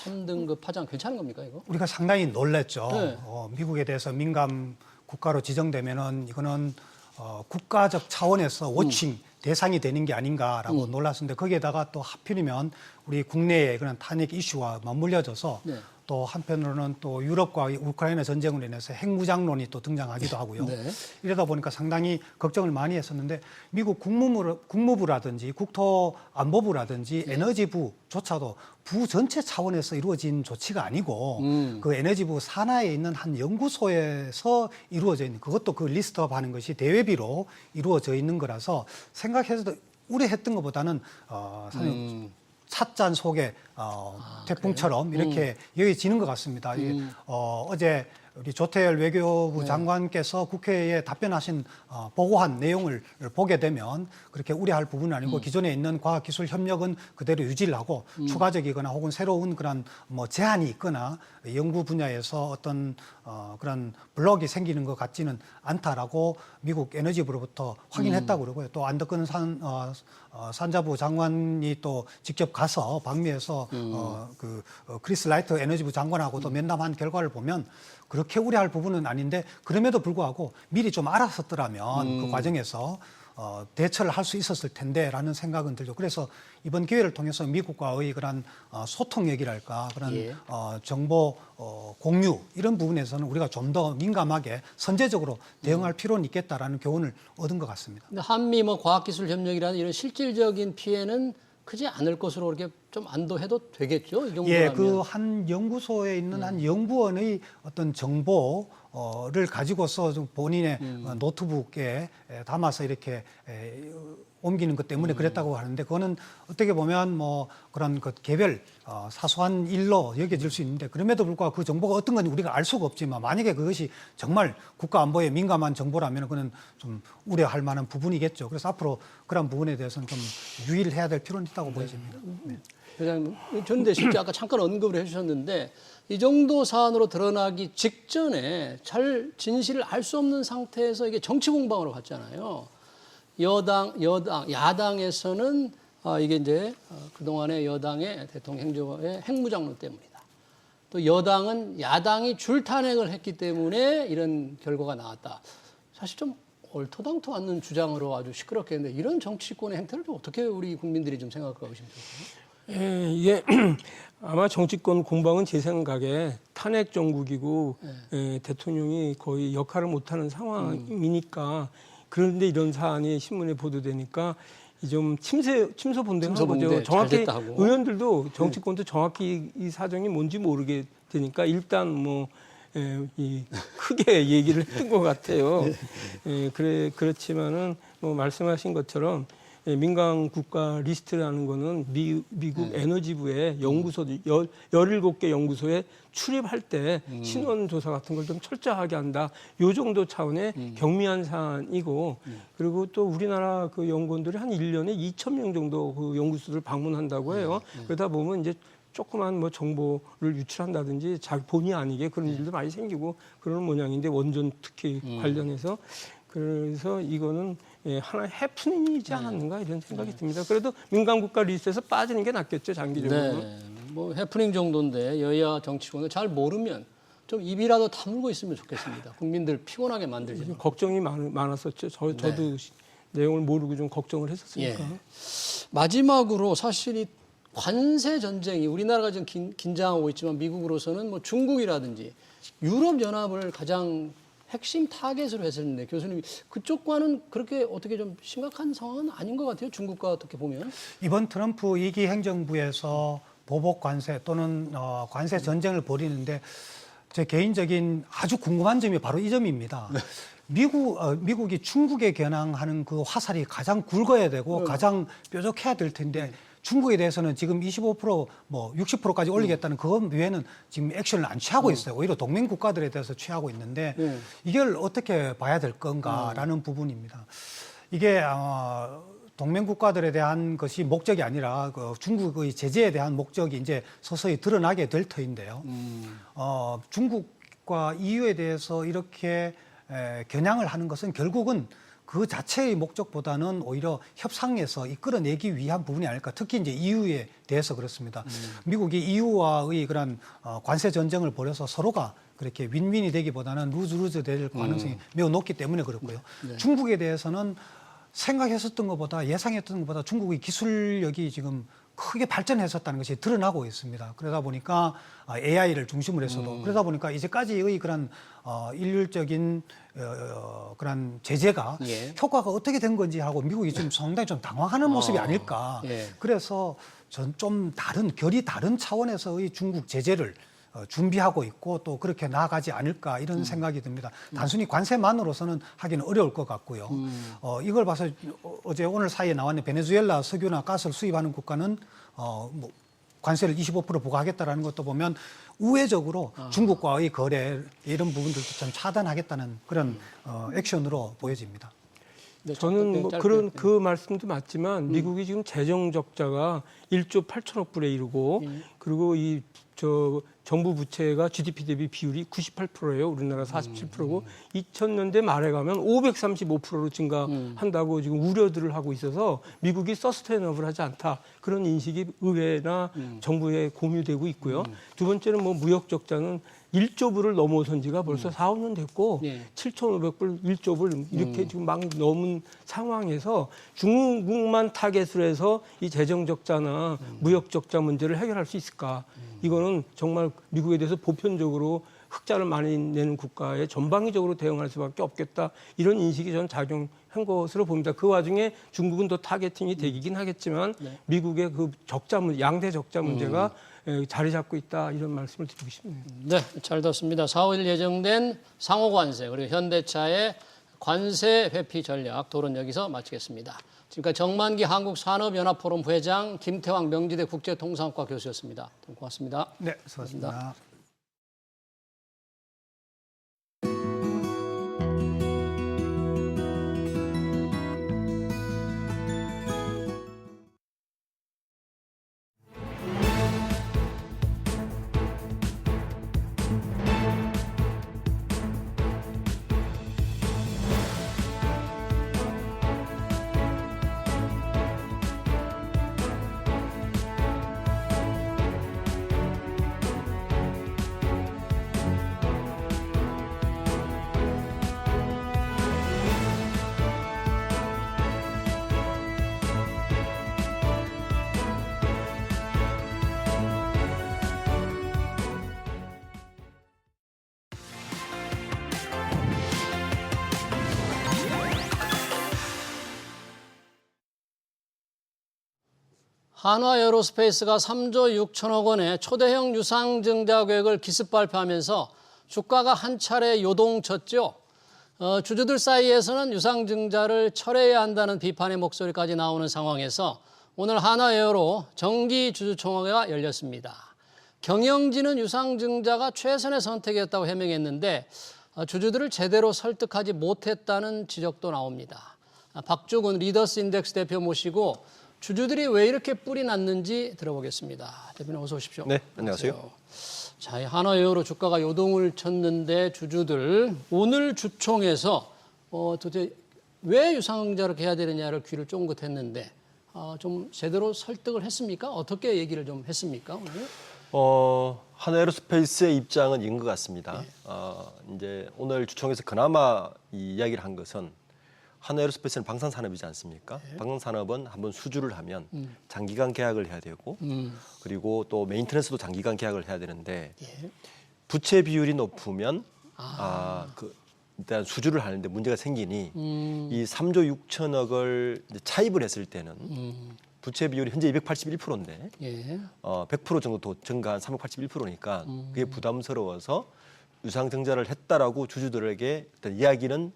3등급 파장 괜찮은 겁니까 이거? 우리가 상당히 놀랐죠. 네. 미국에 대해서 민감 국가로 지정되면은 이거는 국가적 차원에서 워칭 대상이 되는 게 아닌가라고 놀랐었는데 거기에다가 또 하필이면 우리 국내의 그런 탄핵 이슈와 맞물려져서 네. 또 한편으로는 또 유럽과 우크라이나 전쟁으로 인해서 핵무장론이 또 등장하기도 하고요. 네. 이러다 보니까 상당히 걱정을 많이 했었는데 미국 국무부라든지 국토안보부라든지 에너지부조차도 부 전체 차원에서 이루어진 조치가 아니고 그 에너지부 산하에 있는 한 연구소에서 이루어져 있는 그것도 그 리스트업하는 것이 대외비로 이루어져 있는 거라서 생각해서도 우려했던 것보다는 사실 찻잔 속에 태풍처럼 이렇게 여겨지는 것 같습니다. 어제 우리 조태열 외교부 장관께서 국회에 답변하신 보고한 내용을 보게 되면 그렇게 우려할 부분은 아니고 기존에 있는 과학기술 협력은 그대로 유지를 하고 추가적이거나 혹은 새로운 그런 뭐 제한이 있거나 연구 분야에서 어떤 그런 블록이 생기는 것 같지는 않다라고 미국 에너지부로부터 확인했다고 그러고요. 또 안덕근 산자부 장관이 또 직접 가서 방미해서 크리스 라이트 에너지부 장관하고도 면담한 결과를 보면 그렇게 우려할 부분은 아닌데 그럼에도 불구하고 미리 좀 알았었더라면 그 과정에서 대처를 할 수 있었을 텐데라는 생각은 들죠. 그래서 이번 기회를 통해서 미국과의 그런 소통 얘기랄까 그런 정보 공유 이런 부분에서는 우리가 좀 더 민감하게 선제적으로 대응할 필요는 있겠다라는 교훈을 얻은 것 같습니다. 근데 한미 뭐 과학기술 협력이라는 이런 실질적인 피해는 크지 않을 것으로 이렇게 좀 안도해도 되겠죠? 이 정도라면. 예, 그 한 연구소에 있는 한 연구원의 어떤 정보를 가지고서 좀 본인의 노트북에 담아서 이렇게 옮기는 것 때문에 그랬다고 하는데 그거는 어떻게 보면 뭐 그런 그 개별 사소한 일로 여겨질 수 있는데 그럼에도 불구하고 그 정보가 어떤 건지 우리가 알 수가 없지만 만약에 그것이 정말 국가 안보에 민감한 정보라면 그는 좀 우려할 만한 부분이겠죠. 그래서 앞으로 그런 부분에 대해서는 좀 유의를 해야 될 필요는 있다고 보여집니다. 네. 회장님, 전대 실제 아까 잠깐 언급을 해주셨는데 이 정도 사안으로 드러나기 직전에 잘 진실을 알 수 없는 상태에서 이게 정치 공방으로 갔잖아요. 야당에서는 이게 이제 그동안의 여당의 대통령 행정부의 핵무장론 때문이다. 또 여당은 야당이 줄탄핵을 했기 때문에 이런 결과가 나왔다. 사실 좀 얼토당토 않는 주장으로 아주 시끄럽게 했는데 이런 정치권의 행태를 좀 어떻게 우리 국민들이 좀 생각하고 계십니까? 예, 이게 아마 정치권 공방은 제 생각에 탄핵 정국이고 대통령이 거의 역할을 못하는 상황이니까 그런데 이런 사안이 신문에 보도되니까 좀 침소 본대는 거죠. 정확히 의원들도 정치권도 정확히 이 사정이 뭔지 모르게 되니까 일단 뭐 크게 얘기를 했던 것 같아요. 그렇지만은 뭐 말씀하신 것처럼 민간 국가 리스트라는 거는 미국 에너지부의 연구소 17개 연구소에 출입할 때 신원 조사 같은 걸 좀 철저하게 한다. 요 정도 차원의 경미한 사안이고 그리고 또 우리나라 그 연구원들이 한 1년에 2,000명 정도 그 연구소를 방문한다고 해요. 그러다 보면 이제 조그만 뭐 정보를 유출한다든지 자기 본의 아니게 그런 일도 많이 생기고 그런 모양인데 원전 특히 관련해서 그래서 이거는 하나의 해프닝이지 않았는가 이런 생각이 듭니다. 그래도 민간 국가 리스트에서 빠지는 게 낫겠죠, 장기적으로. 네, 뭐 해프닝 정도인데 여야 정치권은 잘 모르면 좀 입이라도 다물고 있으면 좋겠습니다. 국민들 피곤하게 만들지 말고. 걱정이 많았었죠. 저도 내용을 모르고 좀 걱정을 했었으니까. 예. 마지막으로 사실 이 관세 전쟁이 우리나라가 지금 긴장하고 있지만 미국으로서는 뭐 중국이라든지 유럽 연합을 가장 핵심 타겟으로 했었는데 교수님 그쪽과는 그렇게 어떻게 좀 심각한 상황은 아닌 것 같아요. 중국과 어떻게 보면. 이번 트럼프 2기 행정부에서 보복 관세 또는 관세 전쟁을 벌이는데 제 개인적인 아주 궁금한 점이 바로 이 점입니다. 네. 미국이 중국에 겨냥하는 그 화살이 가장 굵어야 되고 가장 뾰족해야 될 텐데 중국에 대해서는 지금 25% 뭐 60%까지 올리겠다는 그것 외에는 지금 액션을 안 취하고 있어요. 오히려 동맹 국가들에 대해서 취하고 있는데 이걸 어떻게 봐야 될 건가라는 부분입니다. 이게 동맹 국가들에 대한 것이 목적이 아니라 그 중국의 제재에 대한 목적이 이제 서서히 드러나게 될 터인데요. 중국과 EU에 대해서 이렇게 겨냥을 하는 것은 결국은 그 자체의 목적보다는 오히려 협상에서 이끌어내기 위한 부분이 아닐까. 특히 이제 EU에 대해서 그렇습니다. 미국이 EU와의 그런 관세 전쟁을 벌여서 서로가 그렇게 윈윈이 되기보다는 루즈루즈 될 가능성이 매우 높기 때문에 그렇고요. 네. 중국에 대해서는 생각했었던 것보다 예상했던 것보다 중국의 기술력이 지금 크게 발전했었다는 것이 드러나고 있습니다. 그러다 보니까 AI를 중심으로 해서도 그러다 보니까 이제까지의 그런 일률적인 그런 제재가 예. 효과가 어떻게 된 건지 하고 미국이 지금 상당히 좀 당황하는 모습이 아닐까. 예. 그래서 전 좀 다른 결이 다른 차원에서의 중국 제재를 준비하고 있고 또 그렇게 나아가지 않을까 이런 생각이 듭니다. 단순히 관세만으로서는 하기는 어려울 것 같고요. 이걸 봐서 어제 오늘 사이에 나왔는 베네수엘라 석유나 가스를 수입하는 국가는 뭐 관세를 25% 부과하겠다라는 것도 보면 우회적으로 중국과의 거래 이런 부분들도 좀 차단하겠다는 그런 액션으로 보여집니다. 네, 저는 뭐 짧게. 그런 그 말씀도 맞지만 미국이 지금 재정 적자가 1조 8천억 불에 이르고 그리고 이 정부 부채가 GDP 대비 비율이 98%예요. 우리나라 47%고 2000년대 말에 가면 535%로 증가한다고 지금 우려들을 하고 있어서 미국이 서스테이너블하지 않다. 그런 인식이 의회나 정부에 공유되고 있고요. 두 번째는 뭐 무역 적자는 1조 불을 넘어선 지가 벌써 4, 5년 됐고 예. 7,500불, 1조 불 이렇게 지금 막 넘은 상황에서 중국만 타겟으로 해서 이 재정 적자나 무역 적자 문제를 해결할 수 있을까? 이거는 정말 미국에 대해서 보편적으로 흑자를 많이 내는 국가에 전방위적으로 대응할 수밖에 없겠다. 이런 인식이 저는 작용한 것으로 봅니다. 그 와중에 중국은 더 타겟팅이 되긴 하겠지만 미국의 그 적자 문제, 양대 적자 문제가 자리 잡고 있다. 이런 말씀을 드리고 싶네요. 네, 잘 들었습니다. 4, 5일 예정된 상호관세 그리고 현대차의 관세 회피 전략 토론 여기서 마치겠습니다. 지금까지 정만기 한국산업연합포럼 부회장 김태왕 명지대 국제통상학과 교수였습니다. 고맙습니다. 네, 수고하셨습니다. 한화에어로스페이스가 3조 6천억 원의 초대형 유상증자 계획을 기습 발표하면서 주가가 한 차례 요동쳤죠. 주주들 사이에서는 유상증자를 철회해야 한다는 비판의 목소리까지 나오는 상황에서 오늘 한화에어로 정기 주주총회가 열렸습니다. 경영진은 유상증자가 최선의 선택이었다고 해명했는데 주주들을 제대로 설득하지 못했다는 지적도 나옵니다. 박주근 리더스인덱스 대표 모시고 주주들이 왜 이렇게 뿔이 났는지 들어보겠습니다. 대표님 어서 오십시오. 네, 안녕하세요. 자, 한화에어로 주가가 요동을 쳤는데 주주들 오늘 주총에서 도대체 왜 유상증자를 해야 되느냐를 귀를 쫑긋했는데 좀 제대로 설득을 했습니까? 어떻게 얘기를 좀 했습니까? 오늘? 한화에어로스페이스의 입장은 이런 것 같습니다. 이제 오늘 주총에서 그나마 이 이야기를 한 것은 한화에어로스페이스는 방산산업이지 않습니까? 방산산업은 한번 수주를 하면 장기간 계약을 해야 되고 그리고 또 메인테넌스도 장기간 계약을 해야 되는데 부채 비율이 높으면 일단 수주를 하는데 문제가 생기니 이 3조 6천억을 이제 차입을 했을 때는 부채 비율이 현재 281%인데 100% 정도 더 증가한 381%니까 그게 부담스러워서 유상증자를 했다라고 주주들에게 일단 이야기는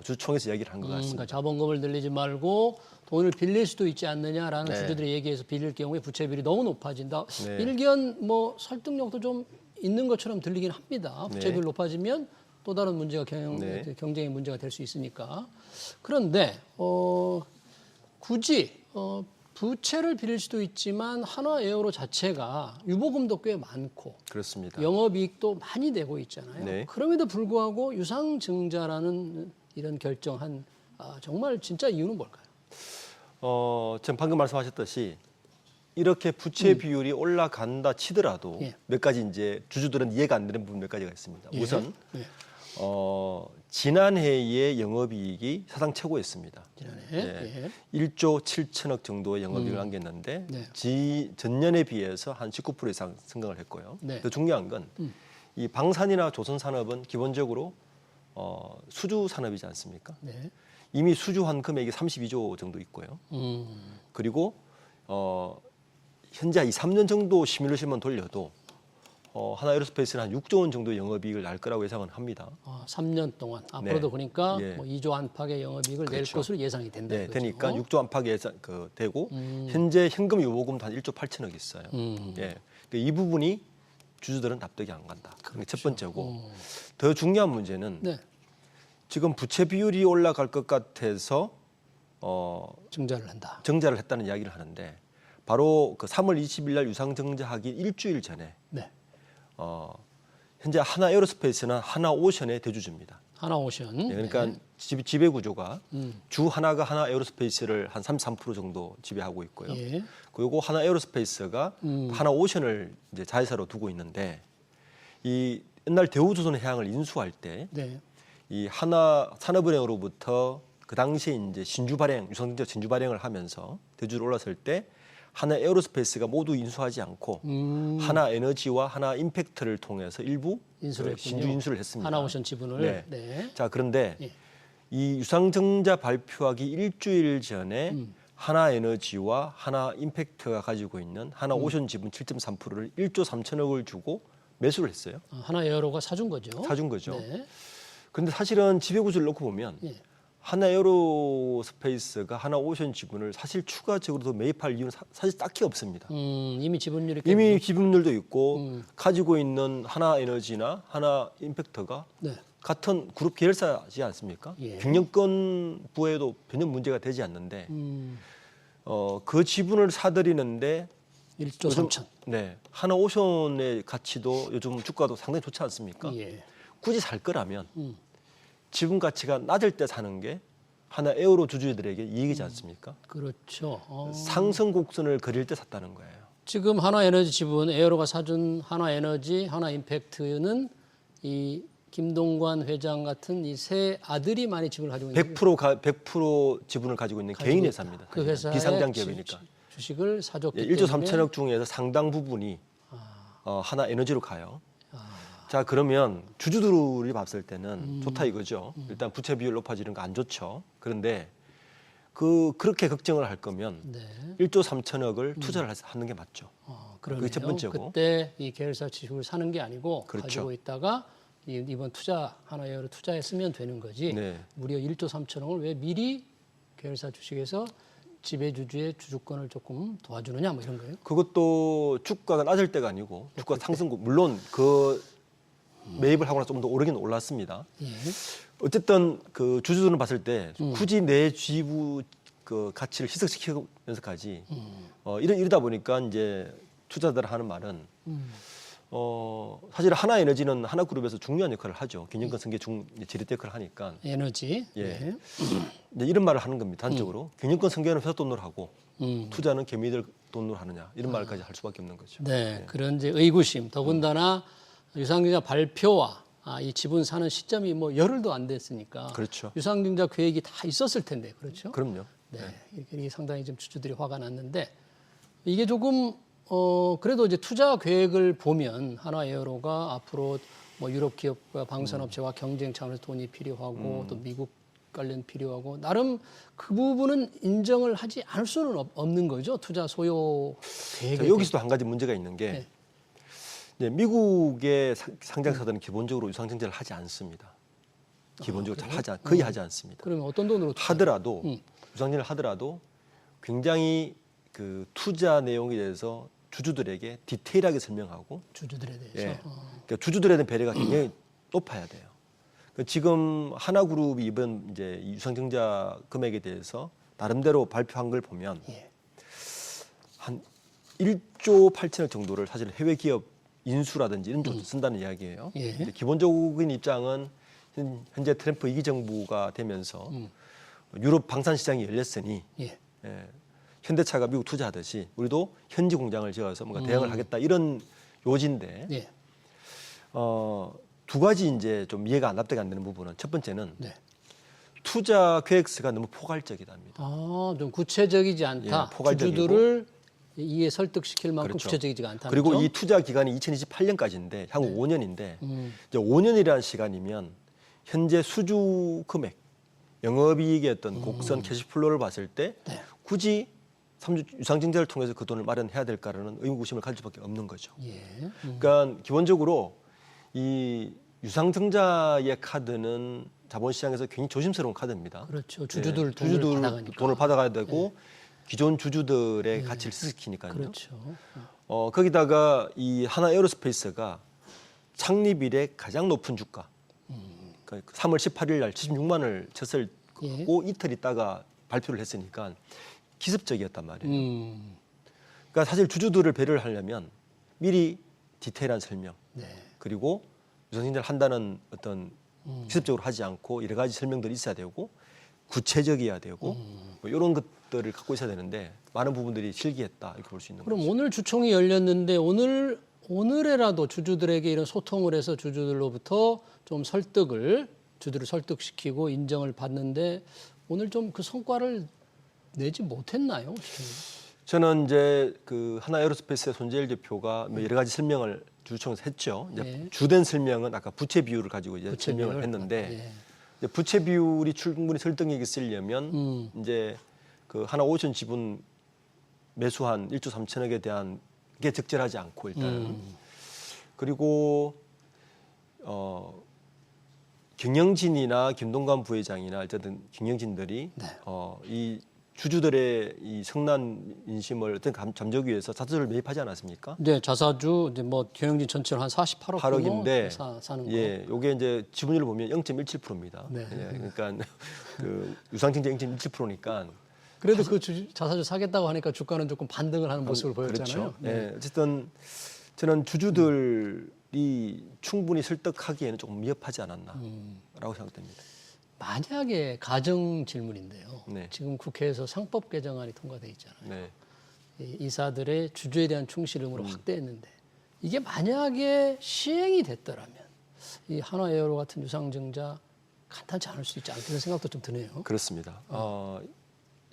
주총에서 이야기를 한 것 같습니다. 그러니까 자본금을 늘리지 말고 돈을 빌릴 수도 있지 않느냐라는 주주들의 얘기에서 빌릴 경우에 부채 비율이 너무 높아진다. 일견 뭐 설득력도 좀 있는 것처럼 들리긴 합니다. 부채 비율 높아지면 또 다른 문제가 경쟁의 문제가 될 수 있으니까. 그런데 굳이 부채를 빌릴 수도 있지만 한화에어로 자체가 유보금도 꽤 많고 그렇습니다. 영업이익도 많이 내고 있잖아요. 네. 그럼에도 불구하고 유상증자라는 이런 결정한 정말 진짜 이유는 뭘까요? 지금 방금 말씀하셨듯이 이렇게 부채 비율이 올라간다 치더라도 예. 몇 가지 이제 주주들은 이해가 안 되는 부분 몇 가지가 있습니다. 예. 우선 예. 지난해의 영업이익이 사상 최고였습니다. 지난해 예. 1조 7천억 정도의 영업이익을 남겼는데 네. 전년에 비해서 한 19% 이상 성장을 했고요. 네. 더 중요한 건 이 방산이나 조선산업은 기본적으로 수주 산업이지 않습니까? 네. 이미 수주한 금액이 32조 정도 있고요. 그리고 현재 2, 3년 정도 시뮬레이션만 돌려도 하나에어로스페이스는 한 6조 원 정도 영업이익을 날 거라고 예상은 합니다. 3년 동안 앞으로도 네. 그러니까 예. 뭐 2조 안팎의 영업이익을 낼 그렇죠. 것으로 예상이 된다. 네, 이거죠. 되니까 6조 안팎 예상 되고 현재 현금 유보금도 한 1조 8천억 있어요. 예, 그러니까 이 부분이 주주들은 납득이 안 간다. 그게 첫 번째고 더 중요한 문제는 네. 지금 부채 비율이 올라갈 것 같아서 증자를 한다. 정자를 했다는 이야기를 하는데 바로 그 3월 20일 날 유상증자하기 일주일 전에 네. 현재 하나에어로스페이스는 하나오션의 대주주입니다. 하나오션. 예, 그러니까 네. 지배 구조가 주 하나가 하나에어로스페이스를 한 33% 정도 지배하고 있고요. 예. 그리고 하나에어로스페이스가 하나오션을 이제 자회사로 두고 있는데 이 옛날 대우조선해양을 인수할 때 이 네. 하나산업은행으로부터 그 당시에 이제 신주 발행, 유상증자 신주 발행을 하면서 대주주로 올랐을 때 하나에어로스페이스가 모두 인수하지 않고 하나에너지와 하나임팩트를 통해서 일부 인수를 신주 했군요. 인수를 했습니다. 하나오션 지분을. 네. 네. 자, 그런데 예. 이 유상증자 발표하기 일주일 전에 하나에너지와 하나임팩트가 가지고 있는 하나오션 지분 7.3%를 1조 3천억을 주고 매수를 했어요. 하나에어로가 사준 거죠. 사준 거죠. 네. 그런데 사실은 지배구조를 놓고 보면 예. 하나에어로스페이스가 하나오션 지분을 사실 추가적으로 더 매입할 이유는 사실 딱히 없습니다. 이미 지분율이 이미 지분율도 있고 가지고 있는 하나에너지나 하나임팩트가 네. 같은 그룹 계열사지 않습니까? 예. 경영권 부에도 전혀 문제가 되지 않는데 그 지분을 사들이는데 1조 요즘 3천. 네, 하나오션의 가치도 요즘 주가도 상당히 좋지 않습니까? 예. 굳이 살 거라면 지분 가치가 낮을 때 사는 게 하나에어로 주주들에게 이익이지 않습니까? 그렇죠. 상승 곡선을 그릴 때 샀다는 거예요. 지금 하나에너지 지분 에어로가 사준 하나에너지, 하나임팩트는 이 김동관 회장 같은 이 세 아들이 많이 지분을 가지고 있는 100% 지분을 가지고 있는 개인 회사입니다. 그 회사의 비상장 기업이니까. 주식을 사줬기 예, 1조 때문에 3천억 중에서 상당 부분이 하나에너지로 가요. 자, 그러면 주주들이 봤을 때는 좋다 이거죠. 일단 부채 비율 높아지는 거 안 좋죠. 그런데 그렇게 걱정을 할 거면 네. 1조 3천억을 투자를 하는 게 맞죠. 그러네요. 그게 첫 번째고. 그때 이 계열사 지식을 사는 게 아니고 그렇죠. 가지고 있다가 이번 투자 하나에어로 투자했으면 되는 거지. 네. 무려 1조 3천억을 왜 미리 계열사 주식에서 지배주주의 주주권을 조금 도와주느냐 뭐 이런 거예요. 그것도 주가가 낮을 때가 아니고 주가 상승국 물론 그 매입을 하거나 좀 더 오르긴 올랐습니다. 예. 어쨌든 그 주주들은 봤을 때 굳이 내 지분 그 가치를 희석시키면서까지 이러다 보니까 이제 투자들 하는 말은 사실 하나에너지는 하나그룹에서 중요한 역할을 하죠. 경영권 승계 지렛대 역할을 하니까 에너지. 예. 네. 이제 이런 말을 하는 겁니다. 단적으로 경영권 승계는 회사 돈으로 하고 투자는 개미들 돈으로 하느냐 이런 말까지 할 수밖에 없는 거죠. 네, 그런 이제 의구심. 더군다나 유상증자 발표와 이 지분 사는 시점이 뭐 열흘도 안 됐으니까. 그렇죠. 유상증자 계획이 다 있었을 텐데, 그렇죠? 그럼요. 네, 이게 상당히 좀 주주들이 화가 났는데 이게 조금 그래도 이제 투자 계획을 보면 하나에어로가 앞으로 뭐 유럽 기업과 방산업체와 경쟁 차원에서 돈이 필요하고 또 미국 관련 필요하고 나름 그 부분은 인정을 하지 않을 수는 없는 거죠. 투자 소요 계획에. 여기서도 한 가지 문제가 있는 게 네. 이제 미국의 상장사들은 기본적으로 유상증자를 하지 않습니다. 기본적으로 거의 하지 않습니다. 그러면 어떤 돈으로 하더라도 유상증자를 하더라도 굉장히 그 투자 내용에 대해서 주주들에게 디테일하게 설명하고 주주들에 대해서 예. 그러니까 주주들에 대한 배려가 굉장히 높아야 돼요. 그러니까 지금 하나그룹이 이번 이제 유상증자 금액에 대해서 나름대로 발표한 걸 보면 예. 한 1조 8천억 정도를 사실 해외 기업 인수라든지 이런 쪽으로 쓴다는 이야기예요. 예. 근데 기본적인 입장은 현재 트럼프 2기 정부가 되면서 유럽 방산 시장이 열렸으니 예. 예, 현대차가 미국 투자하듯이 우리도 현지 공장을 지어서 뭔가 대응을 하겠다 이런 요지인데 예. 두 가지 이제 좀 이해가 납득이 안 되는 부분은 첫 번째는 네. 투자 계획서가 너무 포괄적이답니다. 아, 좀 구체적이지 않다. 예, 포괄적이고. 주주들을 이해 설득시킬 만큼 그렇죠. 구체적이지가 않다. 그리고 이 투자 기간이 2028년까지인데 향후 5년인데 이제 5년이라는 시간이면 현재 수주 금액, 영업이익의 어떤 곡선 캐시플로우를 봤을 때 네. 굳이 유상증자를 통해서 그 돈을 마련해야 될까라는 의구심을 가질 수밖에 없는 거죠. 예. 그러니까 기본적으로 이 유상증자의 카드는 자본시장에서 굉장히 조심스러운 카드입니다. 그렇죠. 예, 주주들 돈을 받아가니까. 돈을 받아가야 되고 기존 주주들의 가치를 실시키니까요. 그렇죠. 거기다가 이 하나 에어로스페이스가 창립 이래 가장 높은 주가, 그러니까 3월 18일 날 76만 원을 쳤을 예. 고 이틀 있다가 발표를 했으니까 기습적이었단 말이에요. 그러니까 사실 주주들을 배려를 하려면 미리 디테일한 설명, 네. 그리고 유상증자를 한다는 어떤 기습적으로 하지 않고 여러 가지 설명들이 있어야 되고 구체적이어야 되고 뭐 이런 것들을 갖고 있어야 되는데 많은 부분들이 실기했다 이렇게 볼 수 있는 그럼 거죠. 오늘 주총이 열렸는데 오늘에라도 주주들에게 이런 소통을 해서 주주들로부터 좀 주주를 설득시키고 인정을 받는데 오늘 좀 그 성과를 내지 못했나요? 저는 이제 그 하나 에어로스페이스의 손재일 대표가 뭐 여러 가지 설명을 주주총에서 했죠. 이제 네. 주된 설명은 아까 부채 비율을 가지고 이제 부채 설명을 비율? 했는데 예. 이제 부채 비율이 충분히 설득력이 있으려면 이제 그 하나 오션 지분 매수한 1조 3천억에 대한 게 적절하지 않고 일단은 그리고 경영진이나 김동관 부회장이나 어쨌든 경영진들이 네. 이 주주들의 이 성난 인심을 어떤 잠재우기 위해서 자사주를 매입하지 않았습니까? 네, 자사주 이제 뭐 경영진 전체로 한 48억 8억인데 사는 거. 예, 요게 이제 지분율을 보면 0.17%입니다. 네. 예, 그러니까 그 유상증자 0.17%니까 그래도 그 자사주 사겠다고 하니까 주가는 조금 반등을 하는 모습을 보였잖아요. 그렇죠. 예, 어쨌든 저는 주주들이 충분히 설득하기에는 조금 미흡하지 않았나라고 생각됩니다. 만약에 가정 질문인데요. 네. 지금 국회에서 상법 개정안이 통과돼 있잖아요. 네. 이 이사들의 주주에 대한 충실 의무를 확대했는데 이게 만약에 시행이 됐더라면 이 한화에어로 같은 유상증자 간단치 않을 수 있지 않겠는 생각도 좀 드네요. 그렇습니다.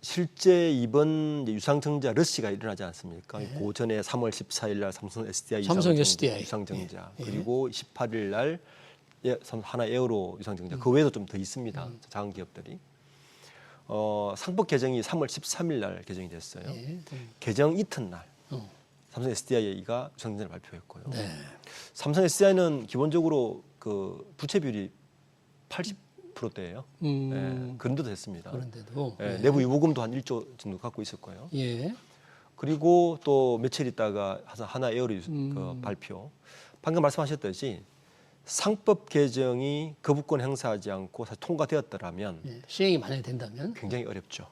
실제 이번 이제 유상증자 러시가 일어나지 않습니까? 그 전에 3월 14일 날 삼성 SDI 유상증자 그리고 18일 날 하나 에어로 유상증자 그 외에도 좀 더 있습니다. 작은 기업들이. 상법 개정이 3월 13일 날 개정이 됐어요. 개정 이튿날 삼성 SDI가 유상증자를 발표했고요. 네. 삼성 SDI는 기본적으로 그 부채 비율이 80%대예요. 예, 그런데도 됐습니다. 그런데도 예, 내부 유보금도 한 1조 정도 갖고 있었고요. 예. 그리고 또 며칠 있다가 하나 에어로 그 발표. 방금 말씀하셨듯이 상법 개정이 거부권 행사하지 않고 사실 통과되었더라면 예. 시행이 만약에 된다면 굉장히 어렵죠.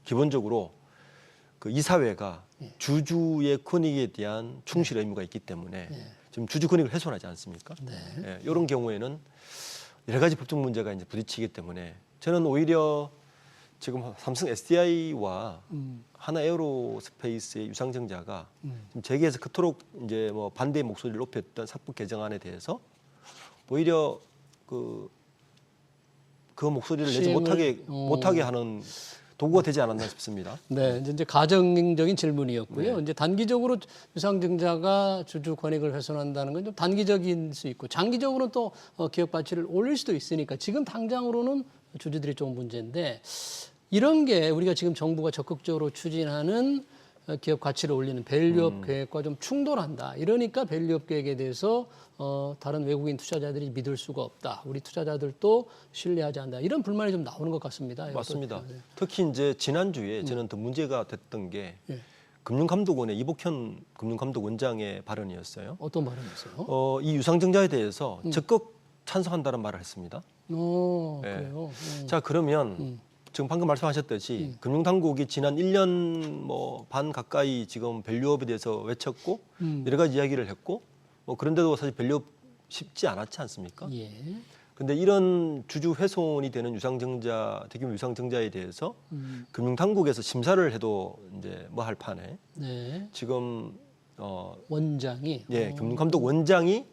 기본적으로 그 이사회가 주주의 권익에 대한 충실 의무가 있기 때문에 지금 주주 권익을 훼손하지 않습니까? 네. 예, 이런 경우에는 여러 가지 법적 문제가 이제 부딪히기 때문에 저는 오히려 지금 삼성 SDI와 하나 에어로스페이스의 유상증자가 지금 재계에서 그토록 이제 뭐 반대의 목소리를 높였던 상법 개정안에 대해서 오히려 그 목소리를 내지 못하게 하는 도구가 되지 않았나 싶습니다. 네, 이제 가정적인 질문이었고요. 이제 단기적으로 유상증자가 주주 권익을 훼손한다는 건 좀 단기적인 수 있고 장기적으로는 또 기업 가치를 올릴 수도 있으니까 지금 당장으로는 주주들이 좀 문제인데 이런 게 우리가 지금 정부가 적극적으로 추진하는 기업 가치를 올리는 밸류업 계획과 좀 충돌한다. 이러니까 밸류업 계획에 대해서 다른 외국인 투자자들이 믿을 수가 없다. 우리 투자자들도 신뢰하지 않는다. 이런 불만이 좀 나오는 것 같습니다. 맞습니다. 특히 이제 지난주에 저는 더 문제가 됐던 게 금융감독원의 이복현 금융감독원장의 발언이었어요. 어떤 발언이었어요? 이 유상증자에 대해서 적극 찬성한다는 말을 했습니다. 그래요. 자, 그러면 지금 방금 말씀하셨듯이 금융당국이 지난 1년 뭐 반 가까이 지금 밸류업에 대해서 외쳤고 여러 가지 이야기를 했고 뭐 그런데도 사실 밸류업 쉽지 않았지 않습니까? 예. 근데 이런 주주 훼손이 되는 유상증자, 대규모 유상증자에 대해서 금융당국에서 심사를 해도 이제 뭐 할 판에 네. 지금 원장이. 금융감독 원장이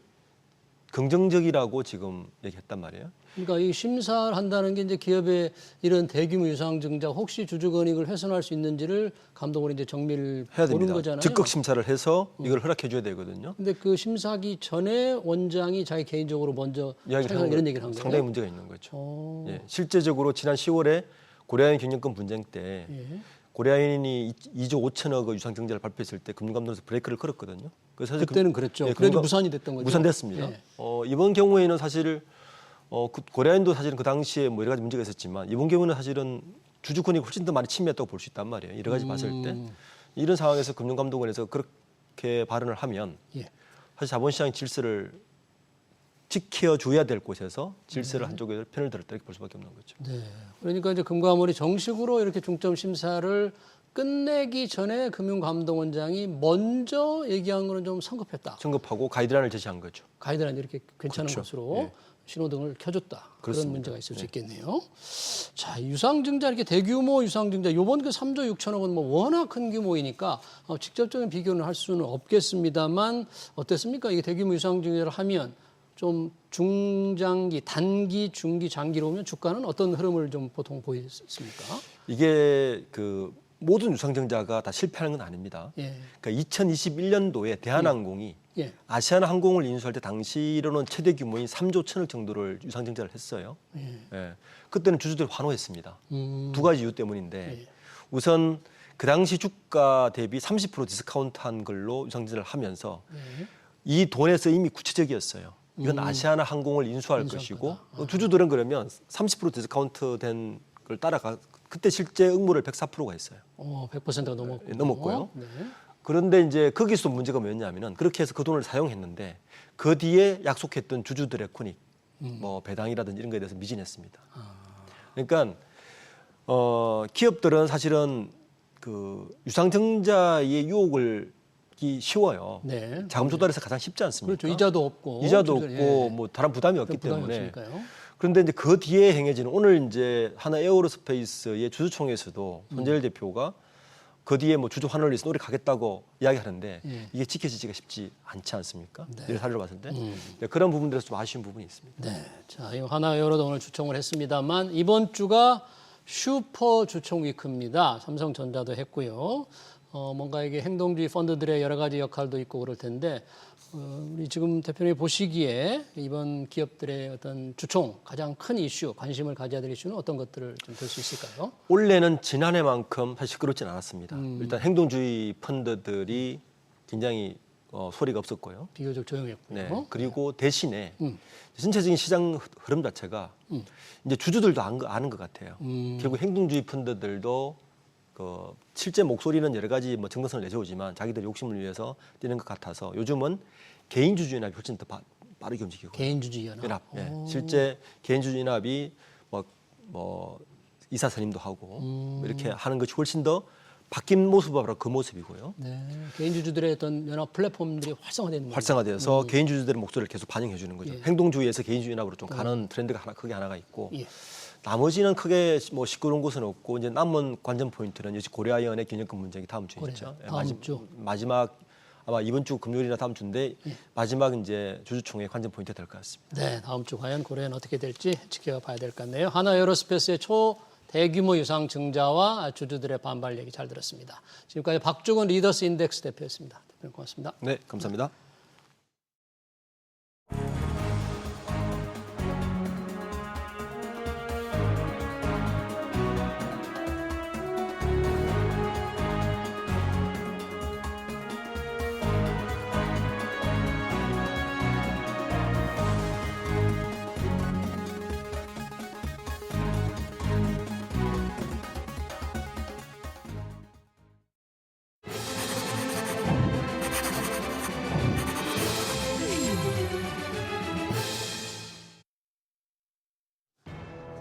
긍정적이라고 지금 얘기했단 말이에요. 그러니까 이 심사를 한다는 게 이제 기업의 이런 대규모 유상증자 혹시 주주권익을 훼손할 수 있는지를 감독으로 이제 정밀 해야 보는 됩니다. 거잖아요. 즉각 심사를 해서 이걸 허락해 줘야 되거든요. 근데 그 심사하기 전에 원장이 자기 개인적으로 먼저 이런 얘기를 한 거예요. 상당히 문제가 있는 거죠. 어. 예, 실제적으로 지난 10월에 고려아연 경영권 분쟁 때 예. 고려아연이 2조 5천억의 유상증자를 발표했을 때 금융감독에서 브레이크를 걸었거든요. 그래서 사실 그때는 그랬죠. 그래도 무산이 됐던 거죠. 무산됐습니다. 예. 이번 경우에는 사실 고려아연도 사실은 그 당시에 뭐 여러 가지 문제가 있었지만 이번 경우는 사실은 주주권이 훨씬 더 많이 침해했다고 볼 수 있단 말이에요. 여러 가지 봤을 때 이런 상황에서 금융감독원에서 그렇게 발언을 하면 예. 사실 자본시장 질서를 지켜줘야 될 곳에서 질서를 한쪽에 편을 들었다 이렇게 볼 수밖에 없는 거죠. 네. 그러니까 이제 금감원이 정식으로 이렇게 중점 심사를 끝내기 전에 금융감독원장이 먼저 얘기한 거는 좀 성급했다. 성급하고 가이드라인을 제시한 거죠. 가이드라인 이렇게 괜찮은 그렇죠. 것으로 예. 신호등을 켜줬다. 그런 그렇습니다. 문제가 있을 수 있겠네요. 자, 유상증자 이렇게 대규모 유상증자 요번 그 3조 6천억 원 뭐 워낙 큰 규모이니까 직접적인 비교는 할 수는 없겠습니다만 어땠습니까? 이게 대규모 유상증자를 하면 좀 중장기, 단기, 중기, 장기로 오면 주가는 어떤 흐름을 좀 보통 보였습니까? 이게 그 모든 유상증자가 다 실패하는 건 아닙니다. 예. 그러니까 2021년도에 대한항공이 예. 아시아나항공을 인수할 때 당시로는 최대 규모인 3조 1천억 정도를 유상증자를 했어요. 예. 그때는 주주들이 환호했습니다. 두 가지 이유 때문인데 우선 그 당시 주가 대비 30% 디스카운트한 걸로 유상증자를 하면서 이 돈에서 이미 구체적이었어요. 이건 아시아나항공을 인수할 것이고 주주들은 그러면 30% 디스카운트 된 걸 따라가 그때 실제 응모를 104%가 했어요. 100%가 넘었고. 넘었고요. 네. 그런데 이제 거기서 문제가 뭐였냐면은 그렇게 해서 그 돈을 사용했는데 그 뒤에 약속했던 주주들의 권익, 뭐 배당이라든지 이런 거에 대해서 미진했습니다. 그러니까 기업들은 사실은 그 유상증자의 유혹을 쉬워요. 네. 자금 조달에서 가장 쉽지 않습니까? 그렇죠. 이자도 없고. 이자도 주주들, 없고 예. 뭐 다른 부담이 없기 부담이 때문에. 없으니까요. 그런데 이제 그 뒤에 행해지는 오늘 이제 하나 에어로스페이스의 주주총회에서도 손재일 대표가 그 뒤에 뭐 주주 환원을 위해서 노력하겠다고 이야기하는데 이게 지켜지기가 쉽지 않지 않습니까? 이런 사례를 봤을 때 네, 그런 부분들에서 좀 아쉬운 부분이 있습니다. 네. 자, 이 하나에어로도 오늘 주총을 했습니다만 이번 주가 슈퍼 주총 위크입니다. 삼성전자도 했고요. 뭔가 이게 행동주의 펀드들의 여러 가지 역할도 있고 그럴 텐데 우리 지금 대표님이 보시기에 이번 기업들의 어떤 주총 가장 큰 이슈, 관심을 가져야 될 이슈는 어떤 것들을 좀 볼 수 있을까요? 올해는 지난해만큼 사실 시끄럽진 않았습니다. 일단 행동주의 펀드들이 굉장히 소리가 없었고요. 비교적 조용했고요. 네. 그리고 대신에 전체적인 시장 흐름 자체가 이제 주주들도 아는 것 같아요. 결국 행동주의 펀드들도 그 실제 목소리는 여러 가지 뭐 정당성을 내세우지만 자기들 욕심을 위해서 뛰는 것 같아서 요즘은 개인 주주 연합이 훨씬 더 빠르게 움직이고 개인주주 연합. 예. 실제 개인 주주 연합이 뭐 이사 선임도 하고 뭐 이렇게 하는 것이 훨씬 더 바뀐 모습이 바로 그 모습이고요. 네. 개인주주들의 어떤 연합 플랫폼들이 활성화되는 활성화돼서 개인 주주들의 목소리를 계속 반영해 주는 거죠. 예. 행동주의에서 개인 주주 연합으로 좀 가는 트렌드가 크게 하나가 있고 예. 나머지는 크게 뭐 시끄러운 곳은 없고 이제 남은 관전 포인트는 역시 고려아연의 경영권 문제가 다음 주에 있죠. 다음 주. 마지막 아마 이번 주 금요일이나 다음 주인데 마지막 이제 주주총회 관전 포인트가 될 것 같습니다. 네, 다음 주 과연 고려는 어떻게 될지 지켜봐야 될 것 같네요. 하나에어로스페이스의 대규모 유상 증자와 주주들의 반발 얘기 잘 들었습니다. 지금까지 박주건 리더스 인덱스 대표였습니다. 대표님 고맙습니다. 네, 감사합니다.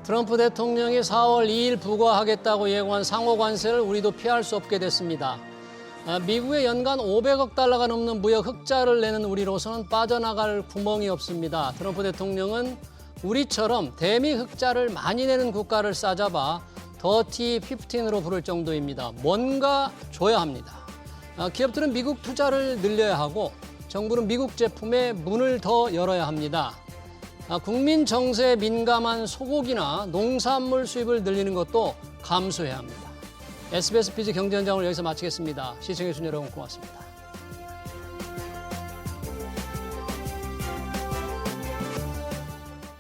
트럼프 대통령이 4월 2일 부과하겠다고 예고한 상호 관세를 우리도 피할 수 없게 됐습니다. 미국의 연간 500억 달러가 넘는 무역 흑자를 내는 우리로서는 빠져나갈 구멍이 없습니다. 트럼프 대통령은 우리처럼 대미 흑자를 많이 내는 국가를 싸잡아 더티 15으로 부를 정도입니다. 뭔가 줘야 합니다. 기업들은 미국 투자를 늘려야 하고 정부는 미국 제품에 문을 더 열어야 합니다. 국민 정세에 민감한 소고기나 농산물 수입을 늘리는 것도 감수해야 합니다. SBS 비즈 경제 현장을 여기서 마치겠습니다. 시청해주신 여러분 고맙습니다.